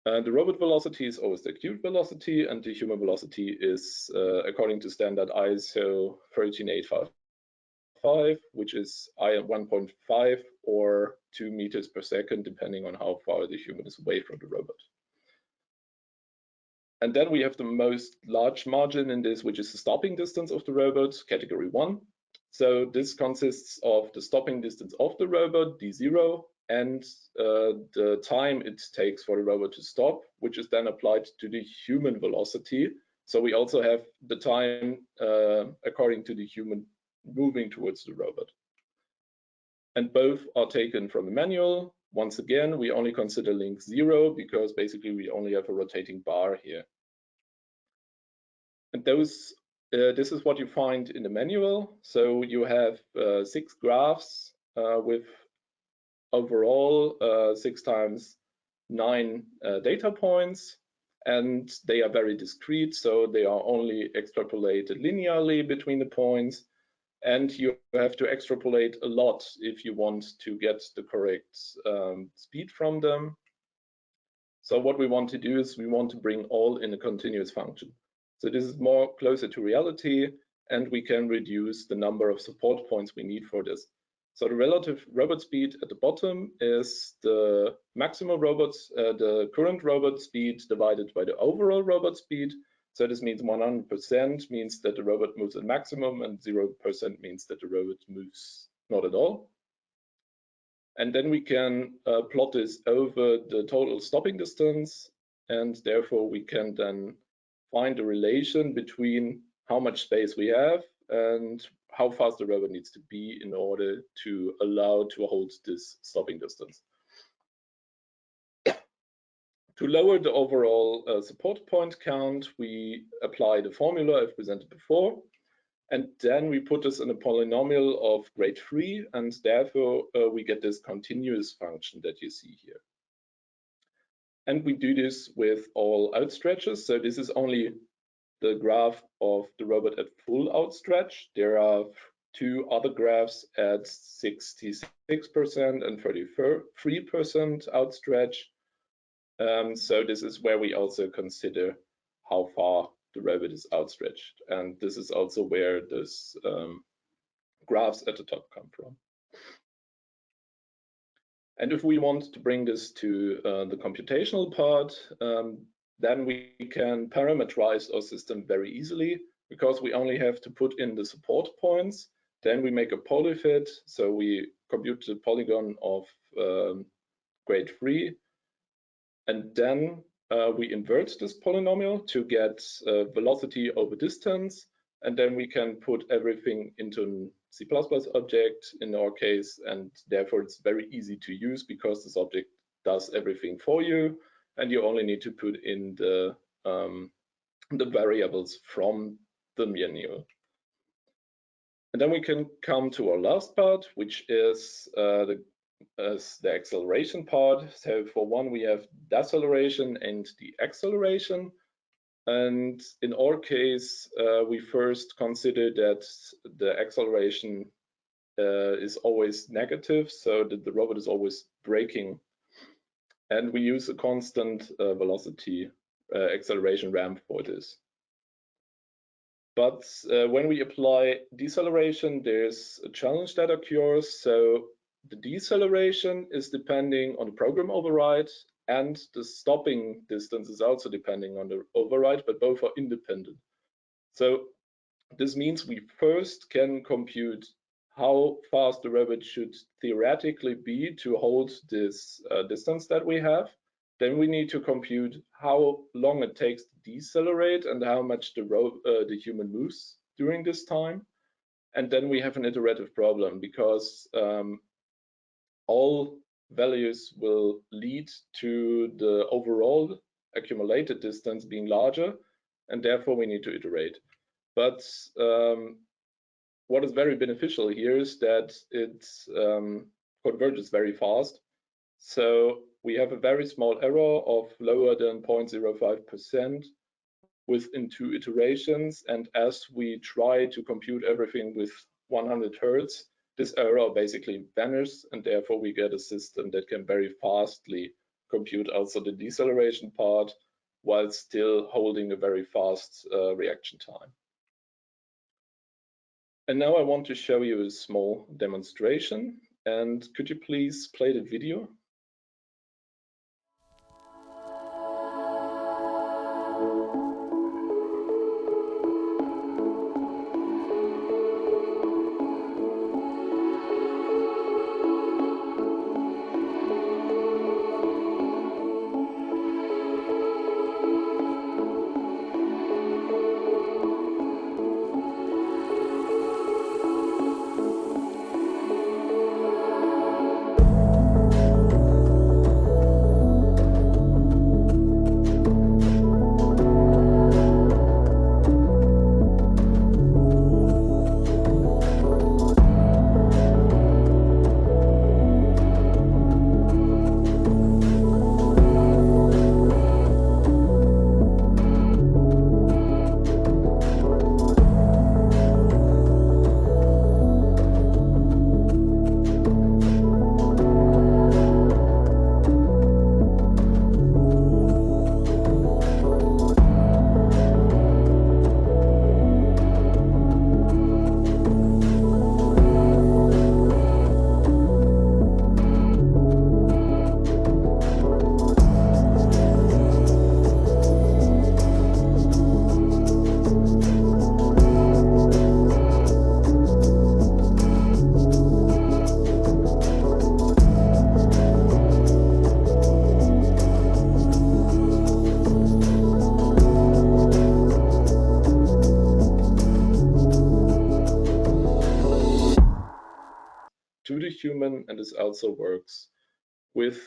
The robot velocity is always the acute velocity, and the human velocity is, according to standard ISO 13855, which is 1.5 or 2 meters per second, depending on how far the human is away from the robot. And then we have the most large margin in this, which is the stopping distance of the robot, category 1. So this consists of the stopping distance of the robot, d0, and the time it takes for the robot to stop, which is then applied to the human velocity. So we also have the time according to the human moving towards the robot. And both are taken from the manual. Once again, we only consider link 0 because basically we only have a rotating bar here. And this is what you find in the manual. So you have 6 graphs with overall 6 times 9 data points, and they are very discrete, so they are only extrapolated linearly between the points, and you have to extrapolate a lot if you want to get the correct speed from them. So what we want to do is we want to bring all in a continuous function. So this is more closer to reality, and we can reduce the number of support points we need for this. So the relative robot speed at the bottom is the maximum the current robot speed divided by the overall robot speed. So this means 100% means that the robot moves at maximum, and 0% means that the robot moves not at all. And then we can plot this over the total stopping distance, and therefore we can then find a relation between how much space we have and how fast the robot needs to be in order to allow to hold this stopping distance. To lower the overall support point count, we apply the formula I've presented before, and then we put this in a polynomial of grade 3, and therefore we get this continuous function that you see here. And we do this with all outstretches. So this is only the graph of the robot at full outstretch. There are 2 other graphs at 66% and 33% outstretch. So this is where we also consider how far the robot is outstretched. And this is also where this graphs at the top come from. And if we want to bring this to the computational part, then we can parameterize our system very easily because we only have to put in the support points. Then we make a polyfit. So we compute the polygon of grade 3. And then we invert this polynomial to get velocity over distance, and then we can put everything into a C++ object in our case, and therefore it's very easy to use because this object does everything for you, and you only need to put in the variables from the menu. And then we can come to our last part, which is the acceleration part. So for one, we have deceleration and the acceleration. And in our case, we first consider that the acceleration is always negative, so that the robot is always braking. And we use a constant velocity acceleration ramp for this. But when we apply deceleration, there's a challenge that occurs. So the deceleration is depending on the program override, and the stopping distance is also depending on the override, but both are independent. So this means we first can compute how fast the robot should theoretically be to hold this distance that we have. Then we need to compute how long it takes to decelerate and how much the human moves during this time. And then we have an iterative problem because all values will lead to the overall accumulated distance being larger, and therefore we need to iterate. But what is very beneficial here is that it converges very fast. So we have a very small error of lower than 0.05% within 2 iterations. And as we try to compute everything with 100 Hertz, this error basically vanishes, and therefore we get a system that can very fastly compute also the deceleration part while still holding a very fast reaction time. And now I want to show you a small demonstration. And could you please play the video? To the human, and this also works with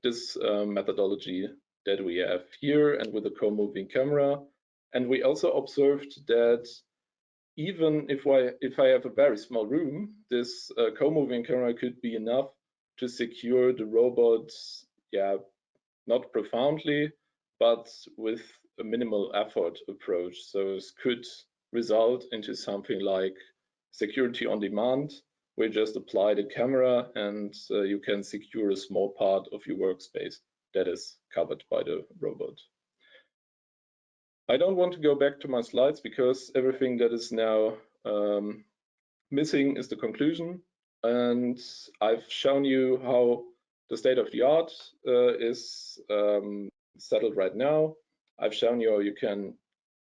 this methodology that we have here and with a co-moving camera. And we also observed that even if I have a very small room, this co-moving camera could be enough to secure the robot, not profoundly, but with a minimal effort approach. So this could result into something like security on demand, where you just apply the camera and you can secure a small part of your workspace that is covered by the robot. I don't want to go back to my slides because everything that is now missing is the conclusion. And I've shown you how the state of the art is settled right now. I've shown you how you can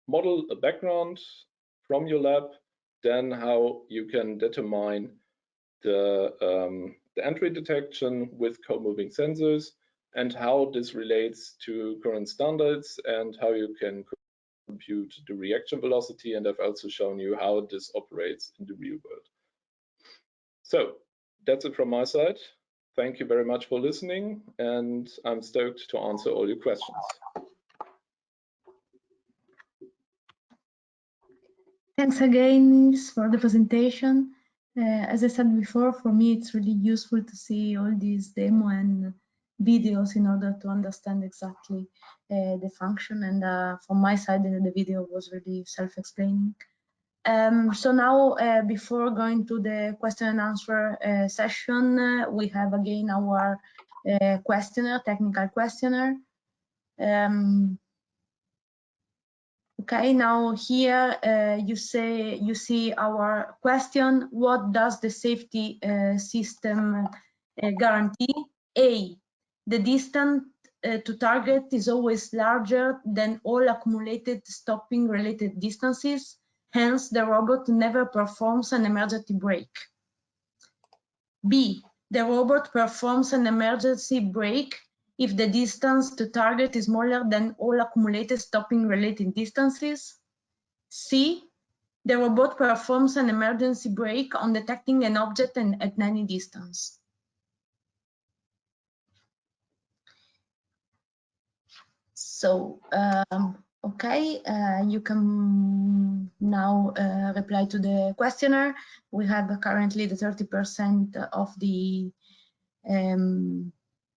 model a background from your lab, then how you can determine the entry detection with co-moving sensors, and how this relates to current standards and how you can compute the reaction velocity. And I've also shown you how this operates in the real world. So that's it from my side. Thank you very much for listening, and I'm stoked to answer all your questions. Thanks again, Nils, for the presentation. As I said before, for me, it's really useful to see all these demo and videos in order to understand exactly the function. And from my side, the video was really self-explaining. So now, before going to the question and answer session, we have again our questionnaire, technical questionnaire. Okay, now here you see our question: what does the safety system guarantee? A, the distance to target is always larger than all accumulated stopping related distances. Hence, the robot never performs an emergency brake. B, the robot performs an emergency brake if the distance to target is smaller than all accumulated stopping related distances. C, the robot performs an emergency brake on detecting an object at any distance. So, okay, you can now reply to the questionnaire. We have currently the 30% of the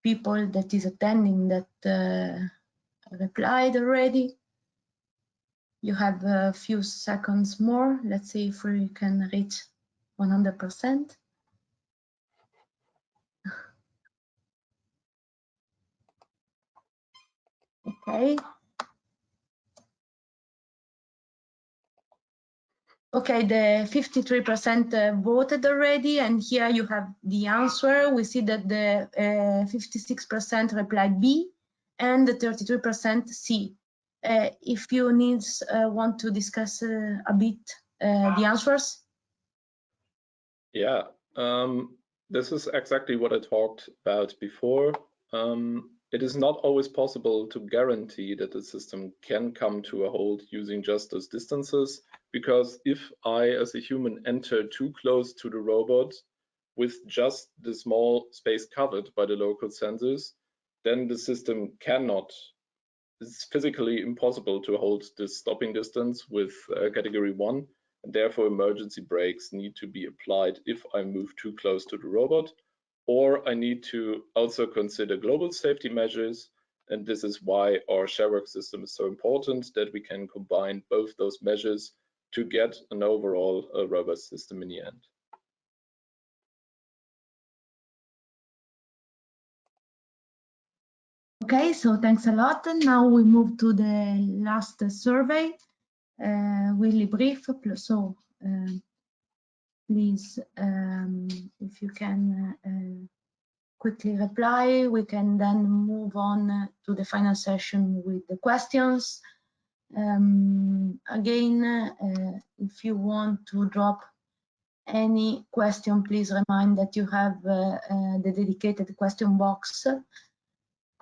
people that is attending that replied already. You have a few seconds more. Let's see if we can reach 100%. Okay. Okay, the 53% voted already, and here you have the answer. We see that the 56% replied B and the 33% C. If you want to discuss a bit the answers. Yeah, this is exactly what I talked about before. It is not always possible to guarantee that the system can come to a halt using just those distances, because if I, as a human, enter too close to the robot with just the small space covered by the local sensors, then the system cannot. It's physically impossible to hold this stopping distance with category 1, and therefore emergency brakes need to be applied if I move too close to the robot. Or I need to also consider global safety measures, and this is why our Sharework system is so important, that we can combine both those measures to get an overall robust system in the end. Okay, so thanks a lot. And now we move to the last survey, really brief. So please, if you can quickly reply, we can then move on to the final session with the questions. Again, if you want to drop any question, please remind that you have the dedicated question box,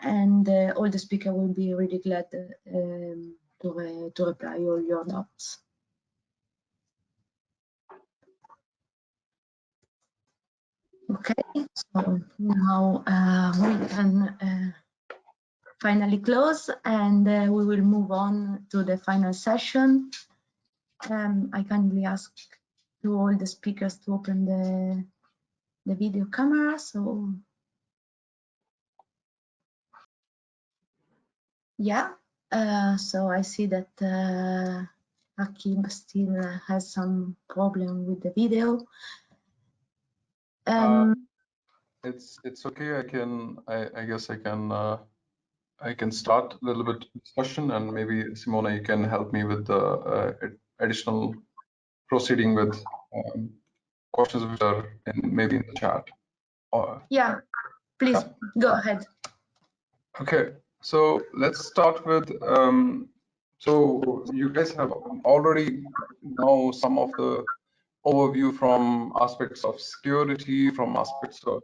and all the speaker will be really glad to reply all your doubts. Okay, so now we can finally close, and we will move on to the final session. I kindly ask to all the speakers to open the video camera. So yeah, so I see that Hakim still has some problem with the video. It's okay. I guess I can start a little bit discussion, and maybe Simona, you can help me with the additional proceeding with questions which are maybe in the chat. Yeah, please go ahead. Okay, so let's start with so you guys have already know some of the overview from aspects of security, from aspects of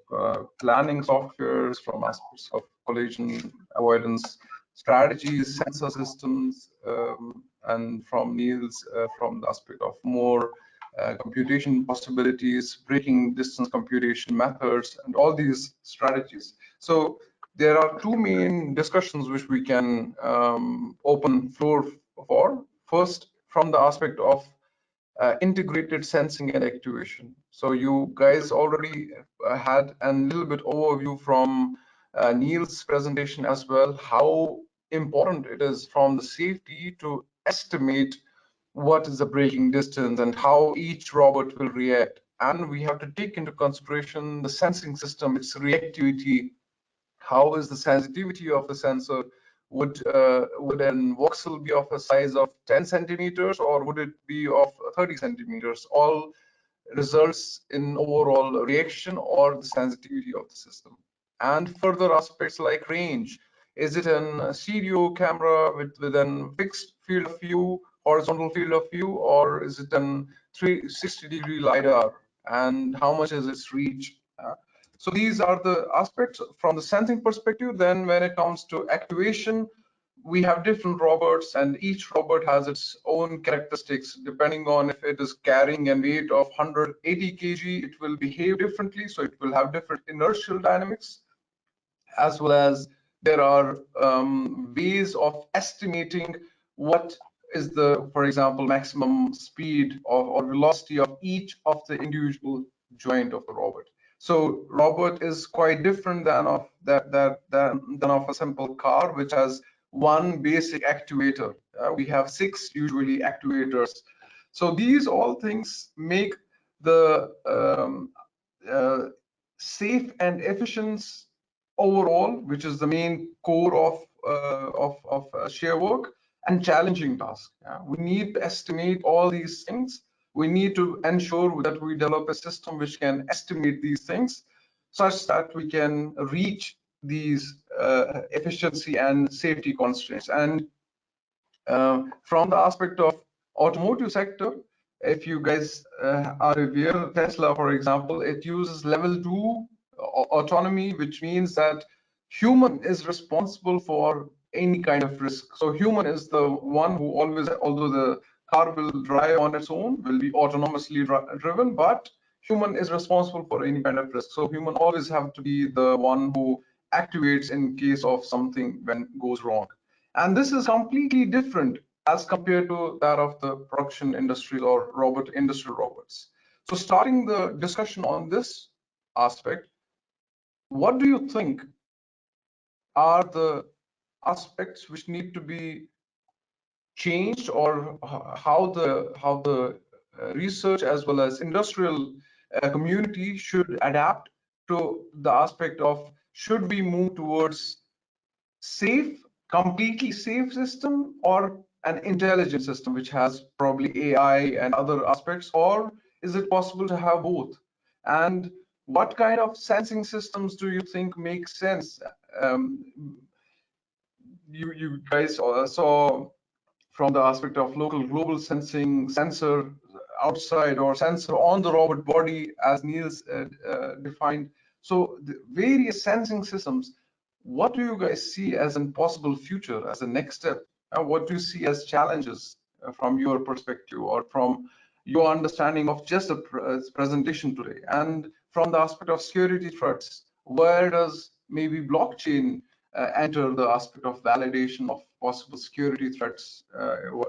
planning softwares, from aspects of collision avoidance strategies, sensor systems, and from Niels from the aspect of more computation possibilities, breaking distance computation methods, and all these strategies. So there are two main discussions which we can open floor for. First, from the aspect of integrated sensing and actuation. So you guys already had a little bit overview from Neil's presentation as well, how important it is from the safety to estimate what is the braking distance and how each robot will react. And we have to take into consideration the sensing system, its reactivity. How is the sensitivity of the sensor? Would an voxel be of a size of 10 centimeters or would it be of 30 centimeters? All results in overall reaction or the sensitivity of the system. And further aspects like range. Is it a stereo camera with a fixed field of view, horizontal field of view, or is it a 360-degree LiDAR? And how much is its reach? So these are the aspects from the sensing perspective. Then when it comes to actuation, we have different robots and each robot has its own characteristics. Depending on if it is carrying a weight of 180 kg, it will behave differently. So it will have different inertial dynamics, as well as there are ways of estimating what is the, for example, maximum speed or velocity of each of the individual joint of the robot. So robot is quite different than of than of a simple car, which has one basic actuator. We have 6 usually actuators. So these all things make the safe and efficient overall, which is the main core of Sharework, and challenging task. We need to estimate all these things. We need to ensure that we develop a system which can estimate these things such that we can reach these efficiency and safety constraints. And from the aspect of automotive sector, if you guys are aware, Tesla, for example, it uses level 2 autonomy, which means that human is responsible for any kind of risk. So human is the one who always, although the car will drive on its own, will be autonomously driven, but human is responsible for any kind of risk. So human always have to be the one who activates in case of something when goes wrong. And this is completely different as compared to that of the production industry or industrial robots. So starting the discussion on this aspect, what do you think are the aspects which need to be changed, or how the research as well as industrial community should adapt to the aspect of, should we move towards safe, completely safe system, or an intelligent system which has probably AI and other aspects, or is it possible to have both? And what kind of sensing systems do you think make sense? You guys saw from the aspect of local global sensing, sensor outside or sensor on the robot body, as Niels defined. So the various sensing systems, what do you guys see as a possible future, as a next step? What do you see as challenges from your perspective or from your understanding of just a presentation today? And from the aspect of security threats, where does maybe blockchain enter the aspect of validation of possible security threats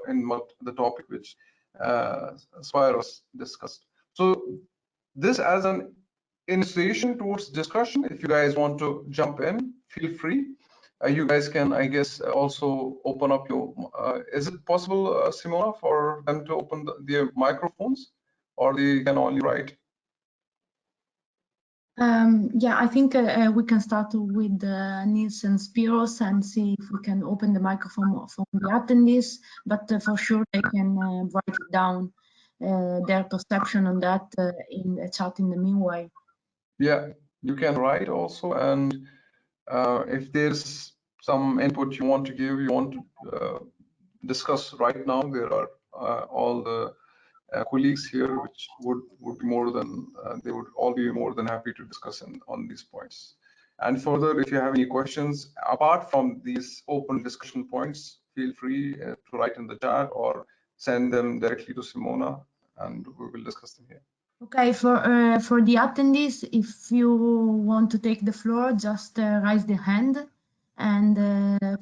in what the topic which Spiros discussed? So this as an initiation towards discussion. If you guys want to jump in, feel free. You guys can, I guess, also open up your. Is it possible, Simona, for them to open their microphones, or they can only write? Yeah, I think we can start with Nils and Spiros and see if we can open the microphone from the attendees, but for sure they can write it down, their perception on that in a chat in the meanwhile. Yeah, you can write also, and if there's some input you want to give, you want to discuss right now, there are all the colleagues here, which would be more than they would all be more than happy to discuss on these points. And further, if you have any questions apart from these open discussion points, feel free to write in the chat or send them directly to Simona, and we will discuss them here. Okay, for the attendees, if you want to take the floor, just raise the hand, and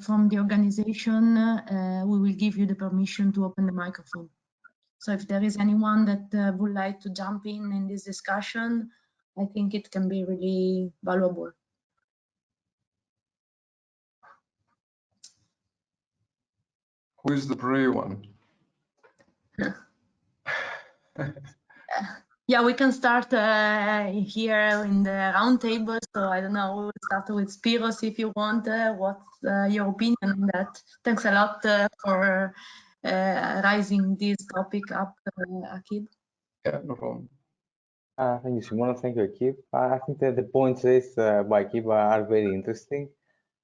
from the organization, we will give you the permission to open the microphone. So if there is anyone that would like to jump in this discussion, I think it can be really valuable. Who is the brave one? Yeah, we can start here in the round table. So I don't know, we'll start with Spiros if you want. What's your opinion on that? Thanks a lot for raising this topic up, Akib. Yeah, no problem. Thank you, Simona. Thank you, Akib. I think that the points raised by Akib are very interesting.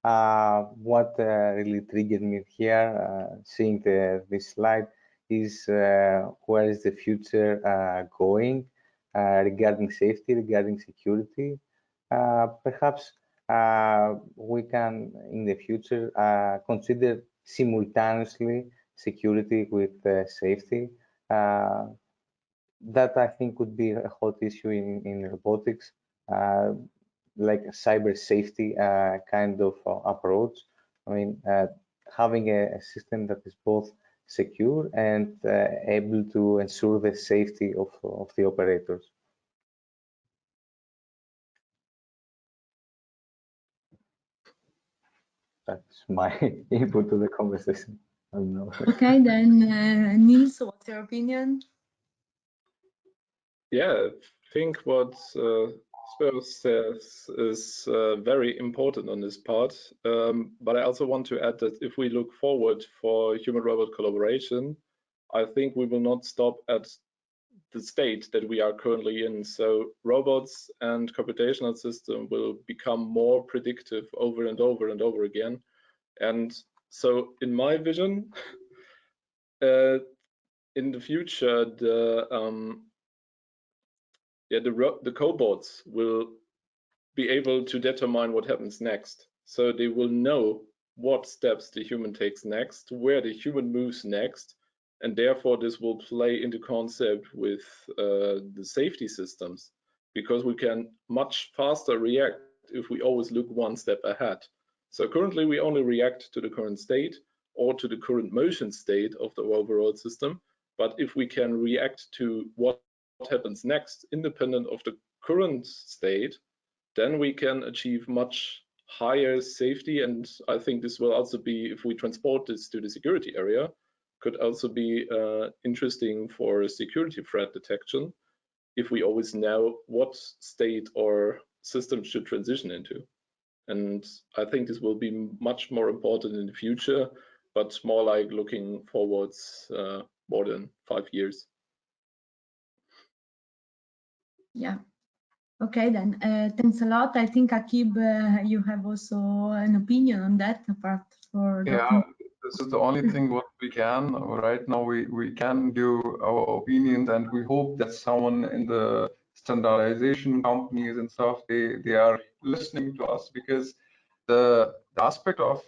What really triggered me here, seeing this slide, is where is the future going regarding safety, regarding security. Perhaps we can, in the future, consider simultaneously security with safety. That I think could be a hot issue in robotics, like a cyber safety kind of approach. I mean, having a system that is both secure and able to ensure the safety of the operators. That's my input to the conversation. I don't know. Okay, then Nils, what's your opinion? Yeah, I think what Spiros says is very important on this part. But I also want to add that if we look forward for human-robot collaboration, I think we will not stop at the state that we are currently in. So robots and computational system will become more predictive over and over and over again. And so in my vision, in the future, the cobots will be able to determine what happens next. So they will know what steps the human takes next, where the human moves next, and therefore this will play into concept with the safety systems, because we can much faster react if we always look one step ahead. So currently we only react to the current state or to the current motion state of the overall system. But if we can react to what happens next, independent of the current state, then we can achieve much higher safety. And I think this will also be, if we transport this to the security area, could also be interesting for security threat detection, if we always know what state or system should transition into. And I think this will be much more important in the future, but more like looking forwards more than 5 years. Yeah. Okay, then thanks a lot. I think Akib, you have also an opinion on that apart for yeah, this is the only thing what we can right now. We can do our opinions, and we hope that someone in the standardization companies and stuff, they are listening to us, because the aspect of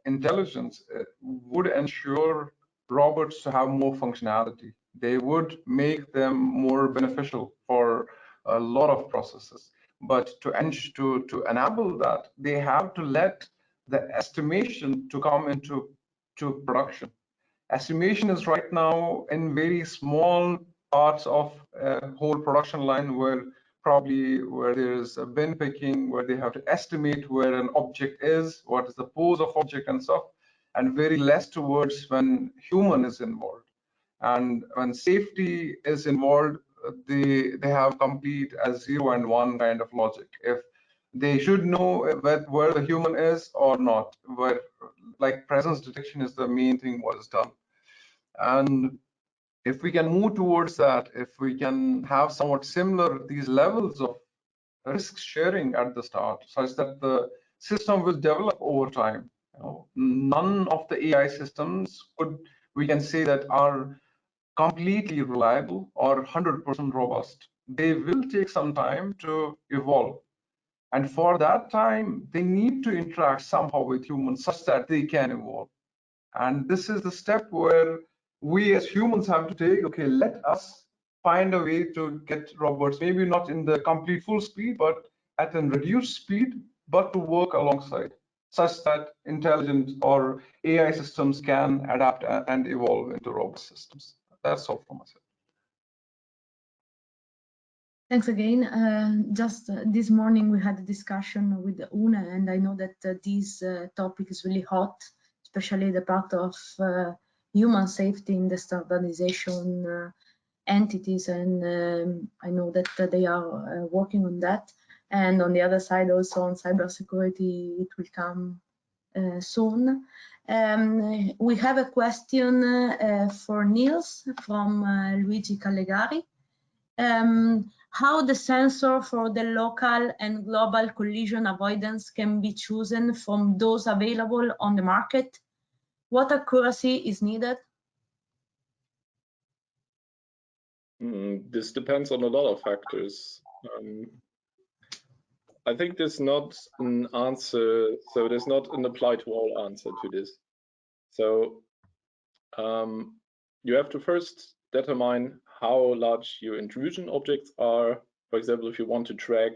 intelligence would ensure robots to have more functionality. They would make them more beneficial for a lot of processes. But to enable that, they have to let the estimation to come into production. Estimation is right now in very small parts of a whole production line, where there's a bin picking, where they have to estimate where an object is, what is the pose of object and stuff, and very less towards when human is involved. And when safety is involved, they have complete as 0 and 1 kind of logic. If they should know where the human is or not, where like presence detection is the main thing what is done. And if we can move towards that, if we can have somewhat similar these levels of risk sharing at the start, such that the system will develop over time. None of the AI systems we can say that are completely reliable or 100% robust. They will take some time to evolve. And for that time, they need to interact somehow with humans such that they can evolve. And this is the step where we as humans have to take, okay, let us find a way to get robots, maybe not in the complete full speed, but at a reduced speed, but to work alongside, such that intelligent or AI systems can adapt and evolve into robot systems. That's all from myself. Thanks again. Just this morning we had a discussion with Una, and I know that this topic is really hot, especially the part of human safety in the standardization entities, and I know that they are working on that. And on the other side, also on cybersecurity, it will come soon. We have a question for Niels from Luigi Callegari. How the sensor for the local and global collision avoidance can be chosen from those available on the market? What accuracy is needed? This depends on a lot of factors. I think there's not an answer, so there's not an apply to all answer to this. So you have to first determine how large your intrusion objects are. For example, if you want to track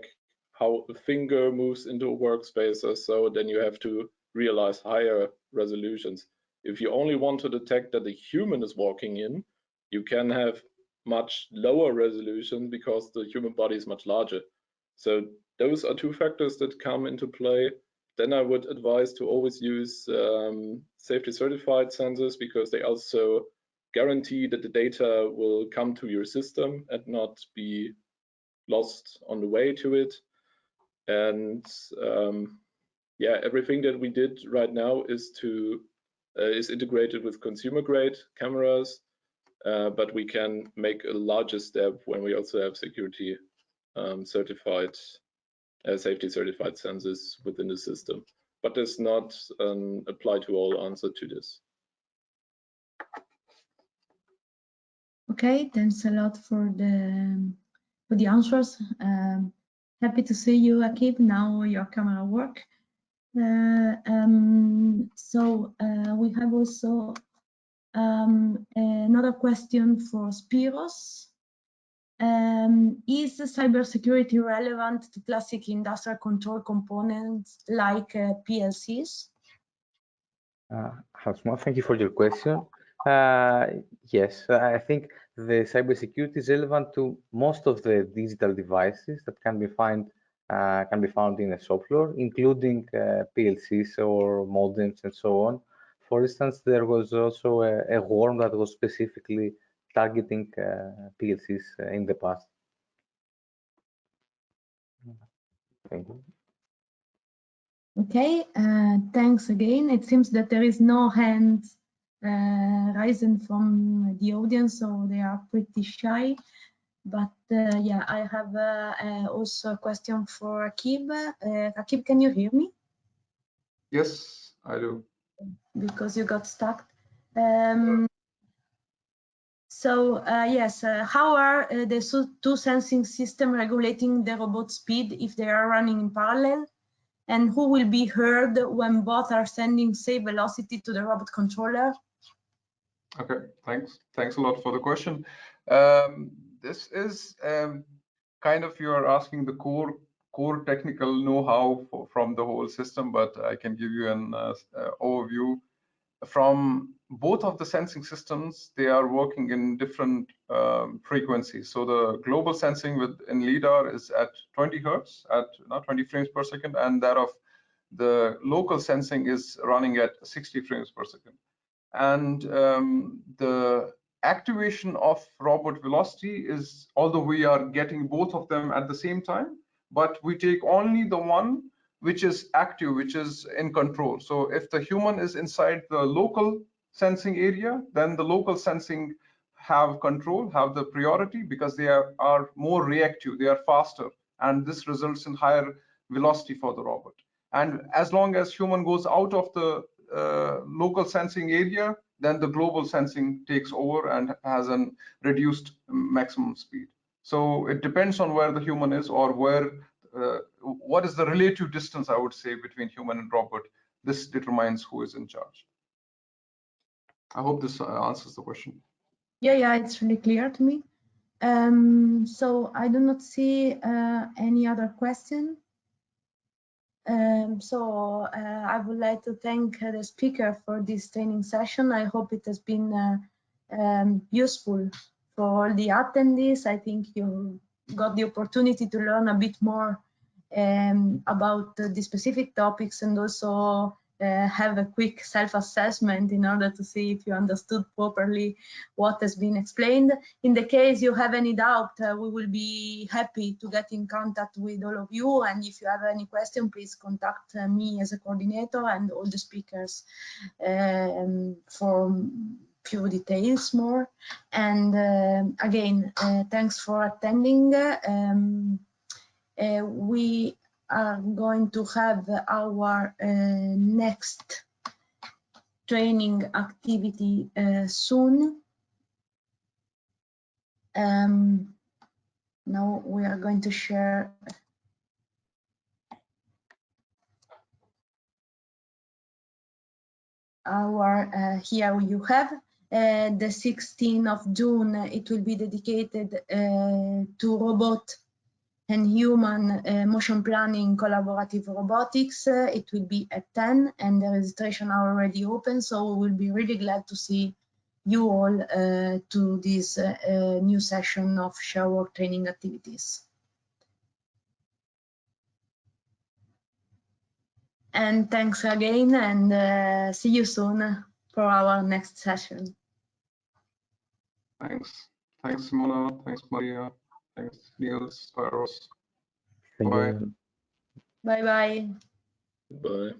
how a finger moves into a workspace or so, then you have to realize higher resolutions. If you only want to detect that a human is walking in, you can have much lower resolution because the human body is much larger. So those are two factors that come into play. Then I would advise to always use safety certified sensors, because they also guarantee that the data will come to your system and not be lost on the way to it. And yeah, everything that we did right now is integrated with consumer grade cameras, but we can make a larger step when we also have security certified, safety certified sensors within the system. But there's not an apply to all answer to this. Okay, thanks a lot for the answers. Happy to see you, Akib. Now your camera work. So we have also another question for Spiros. Is cybersecurity relevant to classic industrial control components like PLCs? Hasma, thank you for your question. Yes, I think the cybersecurity is relevant to most of the digital devices that can be found in a shop floor, including PLCs or modems and so on. For instance, there was also a worm that was specifically targeting PLCs in the past. Thank you. Okay, thanks again. It seems that there is no hand risen from the audience, so they are pretty shy. But yeah, I have also a question for Akib. Akib, can you hear me? Yes, I do. Because you got stuck. So yes, how are the two sensing systems regulating the robot speed if they are running in parallel? And who will be heard when both are sending same velocity to the robot controller? Okay, thanks. Thanks a lot for the question. This is kind of, you are asking the core technical know-how from the whole system, but I can give you an overview. From both of the sensing systems, they are working in different frequencies. So the global sensing in LiDAR is at 20 hertz, at 20 frames per second, and that of the local sensing is running at 60 frames per second. And the activation of robot velocity is, although we are getting both of them at the same time, but we take only the one which is active, which is in control. So if the human is inside the local sensing area, then the local sensing have control, have the priority, because they are more reactive, they are faster, and this results in higher velocity for the robot. And as long as human goes out of the local sensing area, then the global sensing takes over and has a reduced maximum speed. So it depends on where the human is, or where what is the relative distance, I would say, between human and robot. This determines who is in charge. I hope this answers the question. Yeah, it's really clear to me. So I do not see any other question. I would like to thank the speaker for this training session. I hope it has been useful for all the attendees. I think you got the opportunity to learn a bit more about the specific topics, and also have a quick self-assessment in order to see if you understood properly what has been explained. In the case you have any doubt, we will be happy to get in contact with all of you, and if you have any question, please contact me as a coordinator and all the speakers for few details more. And again, thanks for attending. We are going to have our next training activity soon. Now we are going to share our, here you have the 16th of June, it will be dedicated to robot and human motion planning collaborative robotics. It will be at 10, and the registration are already open, so we will be really glad to see you all to this new session of Sharework training activities. And thanks again, and see you soon for our next session. Thanks. Thanks, Simona. Thanks, Maria. Thanks, Niels, Pyros. Thank Bye. you. Bye-bye. Bye.